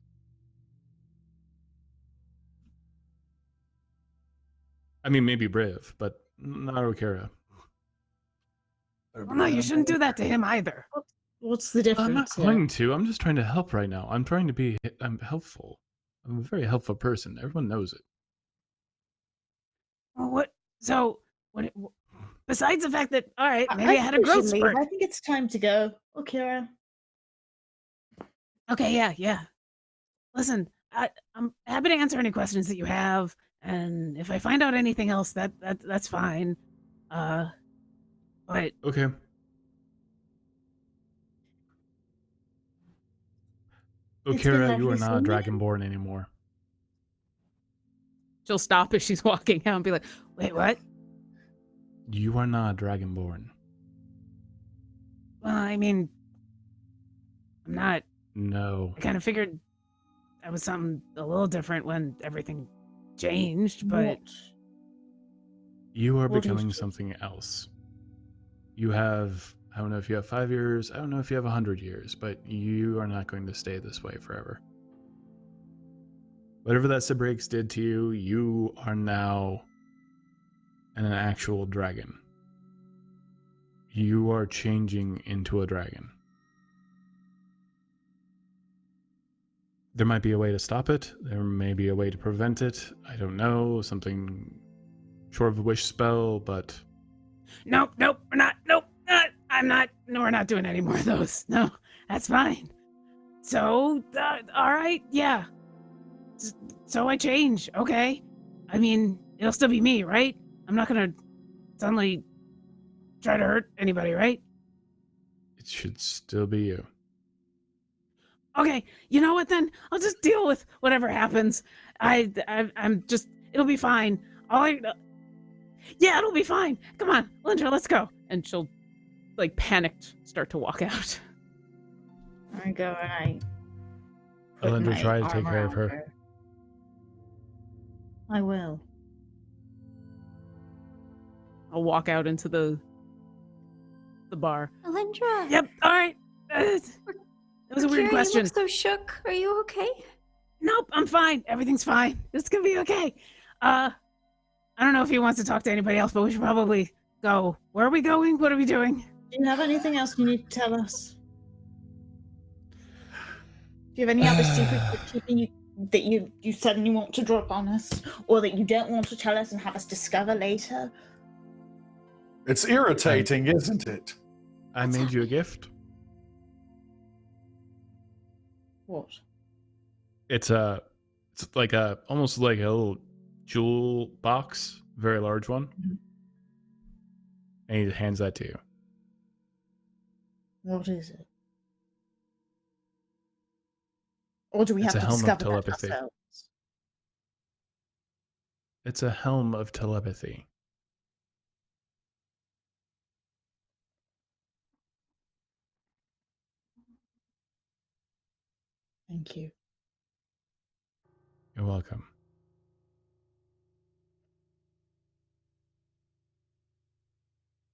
I mean, maybe Briv, but not Orkira. Well, no, you shouldn't do that to him either. What's the difference? I'm not here? going to. I'm just trying to help right now. I'm helpful. I'm a very helpful person. Everyone knows it. Well, what? So, what? Besides the fact that, all right, I maybe I had a think we growth should leave. spurt. I think it's time to go. Orkira. Okay, yeah. Listen, I'm happy to answer any questions that you have, and if I find out anything else, that's fine. But Okay. It's been Orkira, you are lovely not seeing you. Dragonborn anymore. She'll stop as she's walking out and be like, wait, what? You are not Dragonborn. Well, I mean, I'm not. No. I kind of figured I was something a little different when everything changed, but What? You are What is becoming it? something else. You have, I don't know if you have 5 years, I don't know if you have 100 years, but you are not going to stay this way forever. Whatever that Cybriex did to you, you are now an actual dragon. You are changing into a dragon. There might be a way to stop it. There may be a way to prevent it. I don't know. Something short of a wish spell, but... nope, we're not. Nope, not. we're not doing any more of those. No, that's fine. So, all right, yeah. So I change, okay? I mean, it'll still be me, right? I'm not gonna suddenly try to hurt anybody, right? It should still be you. Okay, you know what then? I'll just deal with whatever happens. I'm just, it'll be fine. Yeah, it'll be fine. Come on, Alyndra, let's go. And she'll, like, panicked, start to walk out. I go and I put Alyndra, my try to take arm care of around her. I will. I'll walk out into the bar. Alyndra. Yep, all right. That was a weird Orkira, question. You look so shook. Are you okay? Nope, I'm fine. Everything's fine. It's gonna be okay. I don't know if he wants to talk to anybody else, but we should probably go. Where are we going? What are we doing? Do you have anything else you need to tell us? Do you have any other secrets that you suddenly want to drop on us, or that you don't want to tell us and have us discover later? It's irritating, isn't it? I made you a gift. What? It's like almost like a little jewel box, very large one. Mhm. And he hands that to you. What is it? Or do we It's have a to helm of discover that telepathy. ourselves? It's a helm of telepathy. Thank you. You're welcome.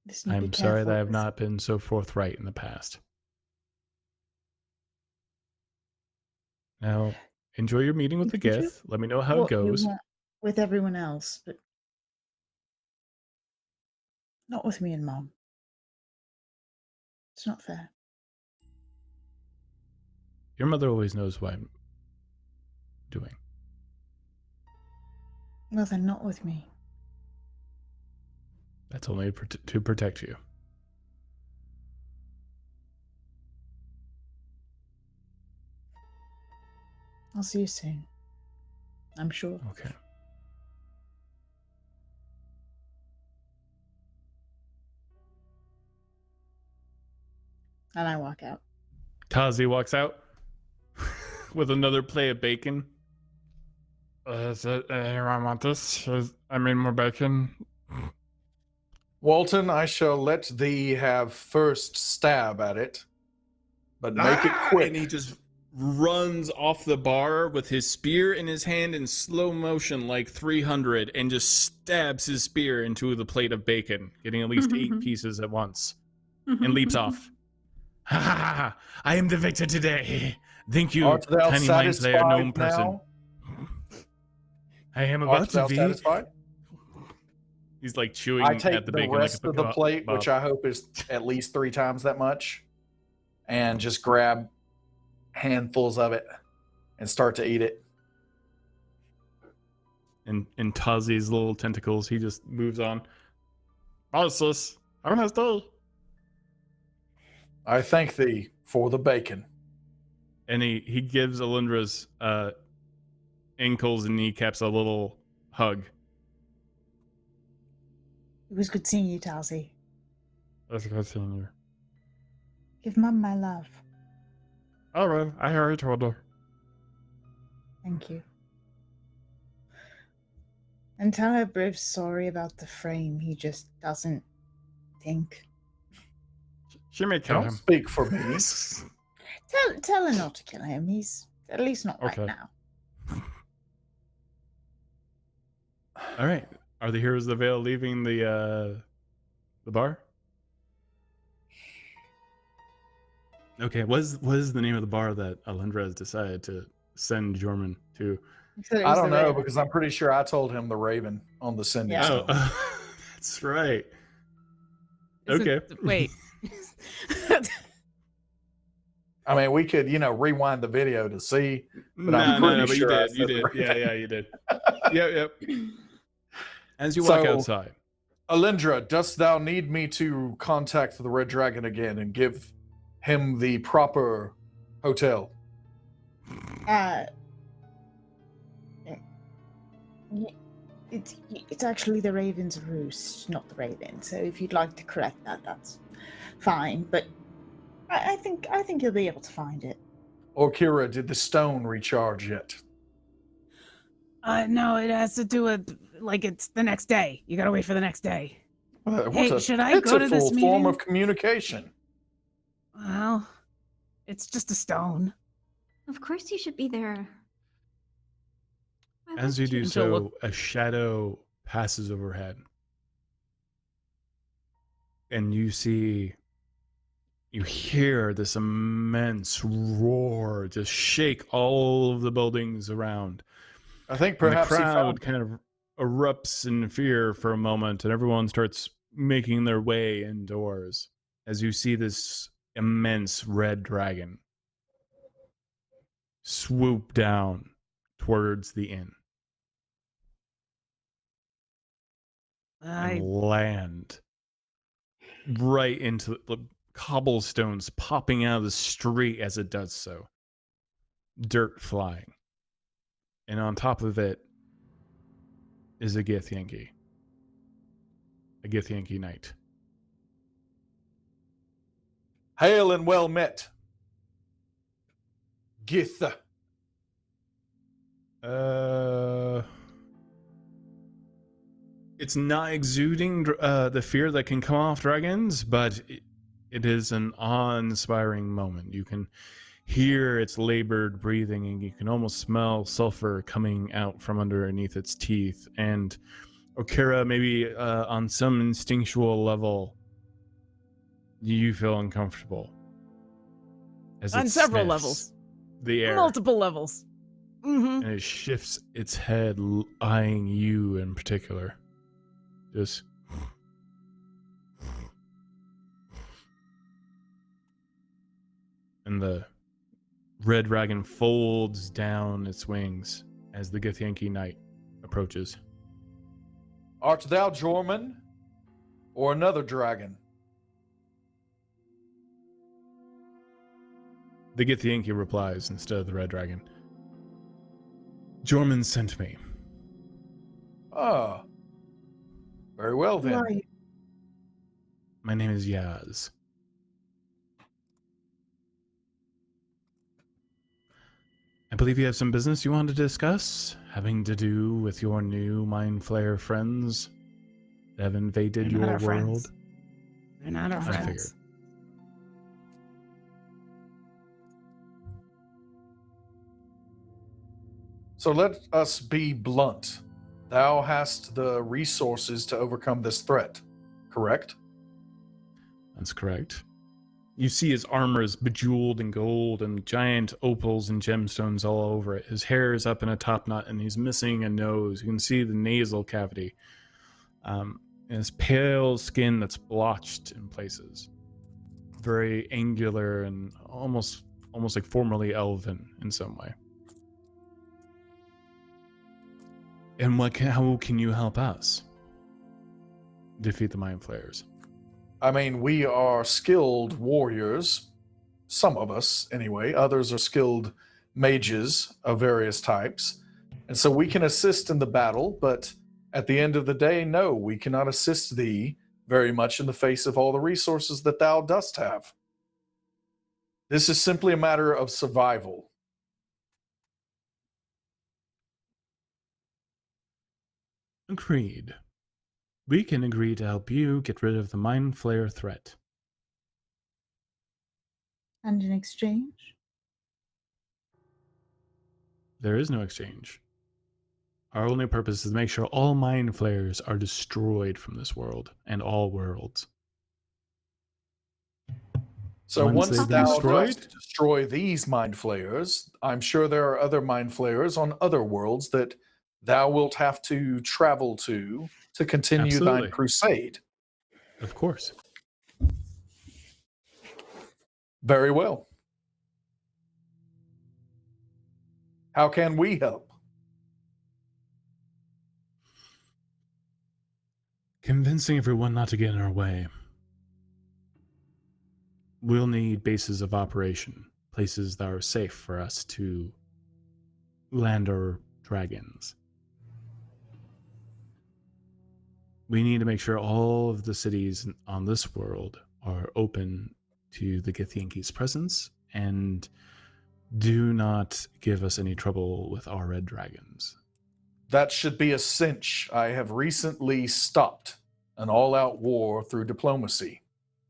Just need to be I'm sorry that careful I've with- not been so forthright in the past. Now, enjoy your meeting with the You can do Gith. Let me know how it what you goes. want with everyone else, but not with me and Mom. It's not fair. Your mother always knows what I'm doing. Well, then not with me. That's only to protect you. I'll see you soon. I'm sure. Okay. And I walk out. Tazi walks out with another plate of bacon. Is it, anyone want this? I mean, more bacon. Walton, I shall let thee have first stab at it, but make it quick. And he just runs off the bar with his spear in his hand in slow motion, like 300, and just stabs his spear into the plate of bacon, getting at least 8 pieces at once, and leaps off. Ha ha ha! I am the victor today. Thank you, Art thou tiny mind player, satisfied gnome person. now? I am about Art to thou be. satisfied? He's like chewing I take at the the bacon rest like a of the plate, bob. which I hope is at least 3 times that much, and just grab handfuls of it and start to eat it. And in Tazi's little tentacles, he just moves on. Sis, have a nice day. I thank thee for the bacon. And he gives Alyndra's ankles and kneecaps a little hug. It was good seeing you, Tazi. That's good seeing you. Give Mum my love. All right, I already told her. Thank you. And tell her Briv's sorry about the frame. He just doesn't think. She may kill Don't him. speak for me. Tell her not to kill him. He's at least not Okay. right now. All right. Are the heroes of the Vale leaving the bar? Okay. What is the name of the bar that Alyndra has decided to send Jorman to? I don't know, because I'm pretty sure I told him the Raven on the sending Yeah. stone. Oh, that's right. Isn't- Okay. Wait. I mean, we could, rewind the video to see. But No, I'm no, pretty but sure I you said did. the Yeah, right yeah, you did. Yep. As you walk So- outside, Alyndra, dost thou need me to contact the Red Dragon again and give him the proper hotel? Uh, it's actually the Raven's Roost, not the Raven. So if you'd like to correct that, that's fine. But I think you'll be able to find it. Orkira, did the stone recharge yet? No, it has to do with like it's the next day. You gotta wait for the next day. Hey, should I go to this form meeting? of communication. Well, it's just a stone. Of course you should be there. Why As you wouldn't do so, a shadow passes overhead. And you hear this immense roar just shake all of the buildings around. I think And the perhaps crowd kind of erupts in fear for a moment, and everyone starts making their way indoors as you see this immense red dragon swoop down towards the inn and land right into the cobblestones popping out of the street as it does so. Dirt flying. And on top of it is a Githyanki. A Githyanki knight. Hail and well met. Githa. It's not exuding the fear that can come off dragons, but it is an awe-inspiring moment. You can hear its labored breathing, and you can almost smell sulfur coming out from underneath its teeth. And Orkira, maybe on some instinctual level, you feel uncomfortable. As On it several sniffs levels. the air. Multiple levels. Mm-hmm. And it shifts its head, eyeing you in particular. Just. And the red dragon folds down its wings as the Githyanki knight approaches. Art thou Jorman or another dragon? The Githyanki replies instead of the red dragon. Jorman sent me. Ah. Very well Who then. are you? My name is Yaz. I believe you have some business you want to discuss, having to do with your new Mind Flayer friends that have invaded They're not your our friends. world. They're not our I friends. figured. So let us be blunt. Thou hast the resources to overcome this threat, correct? That's correct. You see his armor is bejeweled in gold and giant opals and gemstones all over it. His hair is up in a top knot and he's missing a nose. You can see the nasal cavity. And his pale skin that's blotched in places. Very angular and almost like formerly elven in some way. And how can you help us defeat the Mind Flayers? I mean, we are skilled warriors. Some of us, anyway. Others are skilled mages of various types. And so we can assist in the battle, but at the end of the day, no, we cannot assist thee very much in the face of all the resources that thou dost have. This is simply a matter of survival. Agreed. We can agree to help you get rid of the Mind Flayer threat. And in exchange? There is no exchange. Our only purpose is to make sure all Mind Flayers are destroyed from this world and all worlds. So Once once they've thou been destroyed? dost destroy these Mind Flayers, I'm sure there are other Mind Flayers on other worlds that thou wilt have to travel to continue Absolutely. thine crusade. Of course. Very well. How can we help? convincing everyone not to get in our way. We'll need bases of operation, places that are safe for us to land our dragons. We need to make sure all of the cities on this world are open to the Githyanki's presence and do not give us any trouble with our red dragons. That should be a cinch. I have recently stopped an all-out war through diplomacy.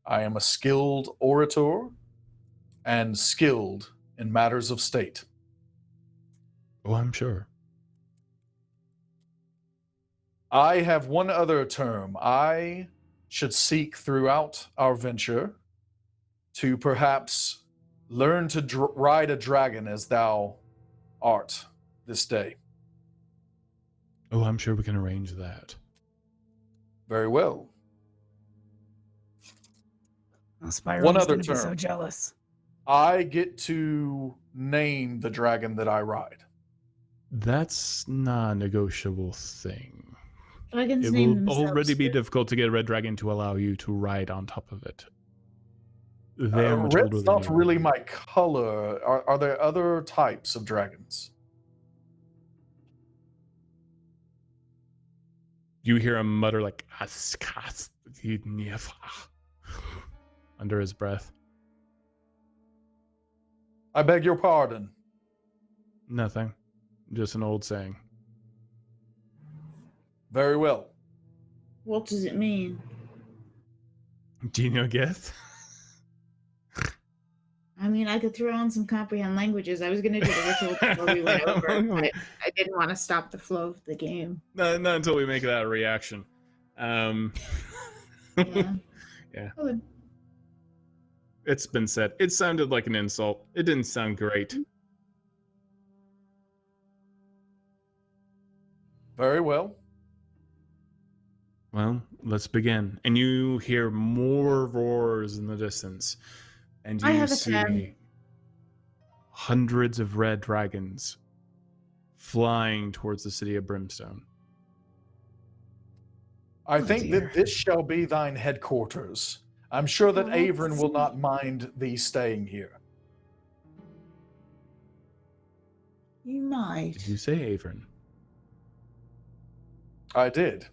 I am a skilled orator and skilled in matters of state. Oh, I'm sure. I have one other term. I should seek throughout our venture to perhaps learn to ride a dragon as thou art this day. Oh, I'm sure we can arrange that. Very well. Oh, Spiro One is other gonna be so term. jealous. I get to name the dragon that I ride. That's not a negotiable thing. Dragons It name will themselves already be too. difficult to get a red dragon to allow you to ride on top of it. They're much older Red's than not you. really my color. Are there other types of dragons? You hear him mutter like under his breath. I beg your pardon. Nothing. Just an old saying. Very well. What does it mean? Do you know Gith? I mean, I could throw on some comprehend languages. I was going to do the ritual before we went over, but I didn't want to stop the flow of the game. Not until we make that a reaction. Yeah. Yeah. I would. It's been said. It sounded like an insult. It didn't sound great. Very well. Well, let's begin. And you hear more roars in the distance. And I you have a see 10. hundreds of red dragons flying towards the city of Brimstone. I Oh, think dear. that this shall be thine headquarters. I'm sure that Oh, Avrin will see. not mind thee staying here. You might. Did you say Avrin? I did.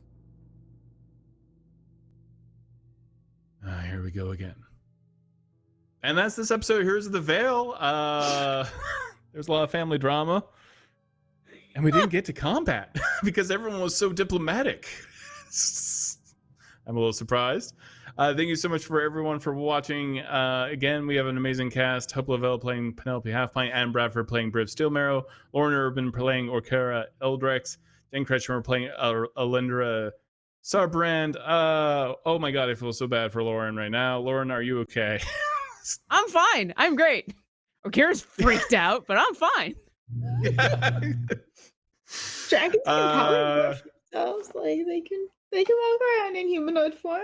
Here we go again. And that's this episode of Heroes of the Vale. There's a lot of family drama. And we didn't get to combat because everyone was so diplomatic. I'm a little surprised. Thank you so much for everyone for watching. Again, we have an amazing cast. Hope LaVelle playing Penelope Halfpint, and Bradford playing Briv Steelmarrow, Lauren Urban playing Orkira Eldritch, Jen Kretchmer playing Alyndra Sarrbarand. Oh my god, I feel so bad for Lauren right now. Lauren, are you okay? I'm fine. I'm great. Orkira's freaked out, but I'm fine. Dragons can Uh, polymorph themselves. Like they can walk around in humanoid form.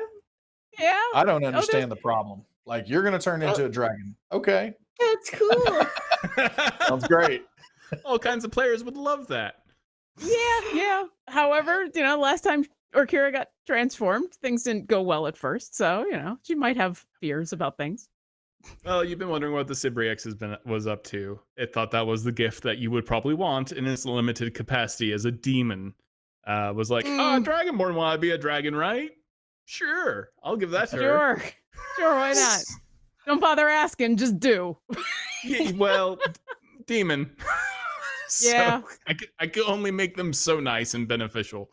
Yeah. I don't understand the problem. Like, you're going to turn into a dragon. Okay. That's cool. Sounds great. All kinds of players would love that. Yeah. However, last time Orkira got transformed, things didn't go well at first. So, she might have fears about things. Well, you've been wondering what the Sibriex was up to. It thought that was the gift that you would probably want in its limited capacity as a demon. Was like, Dragonborn want to be a dragon, right? Sure, I'll give that to her. Sure, why not? Don't bother asking, just do. Yeah, well, demon. Yeah. So I could only make them so nice and beneficial.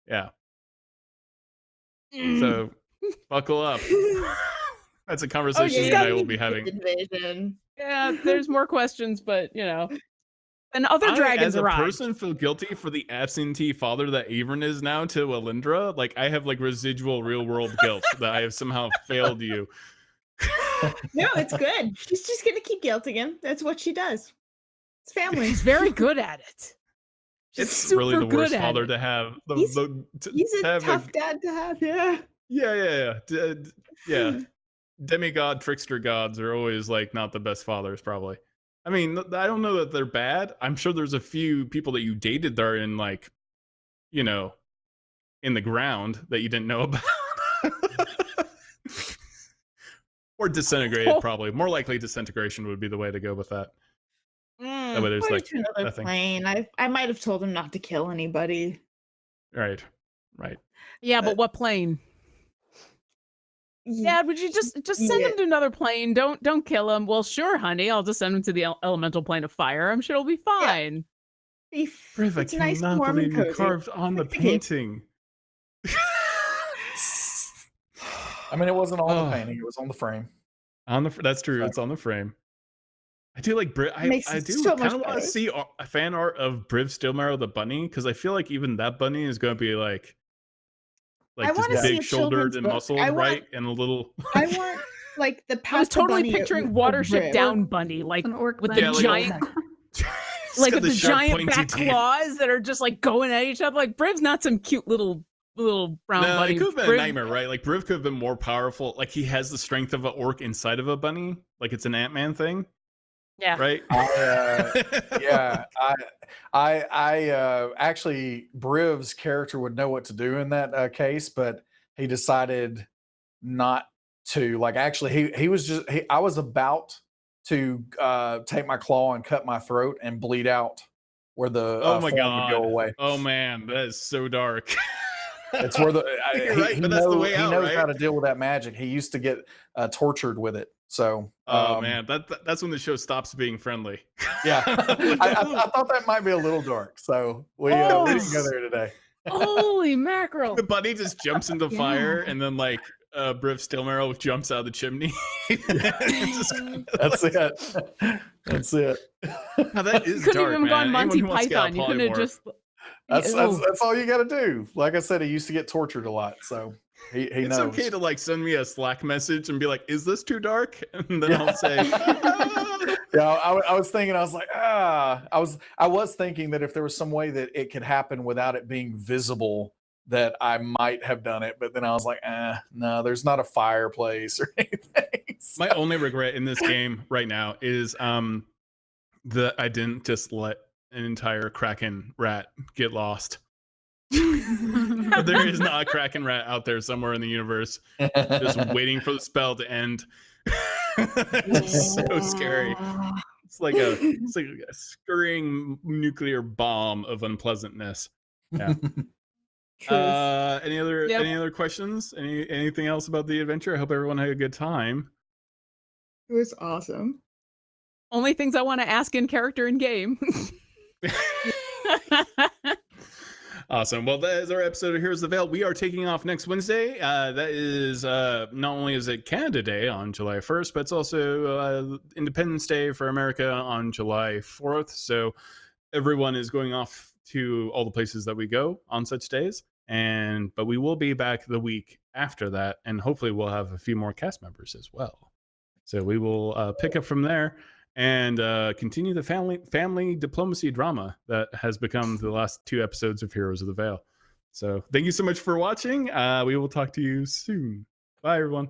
Yeah. So buckle up. That's a conversation you and I will be having. Invasion. Yeah, there's more questions, but and other dragons as a arrived. person, feel guilty for the absentee father that Avrin is now to Alyndra. Like, I have residual real world guilt that I have somehow failed you. No, it's good. She's just gonna keep guilting him. That's what she does. It's family. He's very good at it. She's It's really the super worst good at father it. to have. He's To a have tough dad to have. Yeah. Yeah. Demigod trickster gods are always not the best fathers, probably. I mean, I don't know that they're bad. I'm sure there's a few people that you dated that are in in the ground that you didn't know about. Or disintegrated, probably. More likely disintegration would be the way to go with that. That way there's Point like to another nothing. plane. I might have told him not to kill anybody. Right. Yeah, but what plane? Yeah. Dad, would you just send him to another plane? Don't kill him. Well, sure, honey. I'll just send him to the elemental plane of fire. I'm sure it'll be fine. Briv, I It's nice and cannot warm and believe you cozy. carved on the Like the cake. painting. I mean, it wasn't on the painting; it was on the frame. That's true. It's on the frame. I do like Briv. Makes I it do so much kind of want to better. see a fan art of Briv Stillmarrow the bunny, because I feel like even that bunny is going to be like I just wanna see big a shouldered children's and book. muscled, I want- right? And a little. I want like the I was Pat the totally Bunny picturing of Watership Briv. Down Bunny, like An orc with bunny. the Yeah, like- giant, It's like got with the sharp, giant pointy back teeth. claws that are just like going at each other. Like Briv's not some cute little brown No, bunny. it could have been Briv- a nightmare, right? Like Briv could have been more powerful. Like he has the strength of an orc inside of a bunny. Like it's an Ant-Man thing, Yeah. right? I actually Briv's character would know what to do in that case, but he decided not to. Like actually, he was just I was about to take my claw and cut my throat and bleed out where the Oh my form would go god! away. Oh man, that is so dark. It's where You're right, but that's the way out, he knows right? how to deal with that magic. He used to get tortured with it. So Oh man, that's when the show stops being friendly. yeah, I thought that might be a little dark. So we didn't go there today. Holy mackerel! The bunny just jumps into Yeah. fire, and then like Briv Stillmarrow jumps out of the chimney. That's it. That's it. Now, that is Couldn't dark, even man. gone Monty Anyone who wants to get Python. You couldn't have polymorph. just. That's all you got to do. Like I said, he used to get tortured a lot, so he It's knows. okay to like send me a Slack message and be like, "Is this too dark?" And then I'll say, Yeah, I was thinking. I was like, I was thinking that if there was some way that it could happen without it being visible, that I might have done it. But then I was like, no, there's not a fireplace or anything. So- My only regret in this game right now is that I didn't just let an entire Kraken rat get lost. There is not a Kraken rat out there somewhere in the universe just waiting for the spell to end. It's so scary. It's like a scurrying nuclear bomb of unpleasantness. Yeah. Any other questions? Anything else about the adventure? I hope everyone had a good time. It was awesome. Only things I want to ask in character in game. Awesome. Well, that is our episode of Heroes of the Vale. We are taking off next Wednesday. That is not only is it Canada Day on July 1st, but it's also Independence Day for America on July 4th. So everyone is going off to all the places that we go on such days. But we will be back the week after that, and hopefully we'll have a few more cast members as well. So we will pick up from there and continue the family diplomacy drama that has become the last 2 episodes of Heroes of the Vale. So thank you so much for watching. We will talk to you soon. Bye, everyone.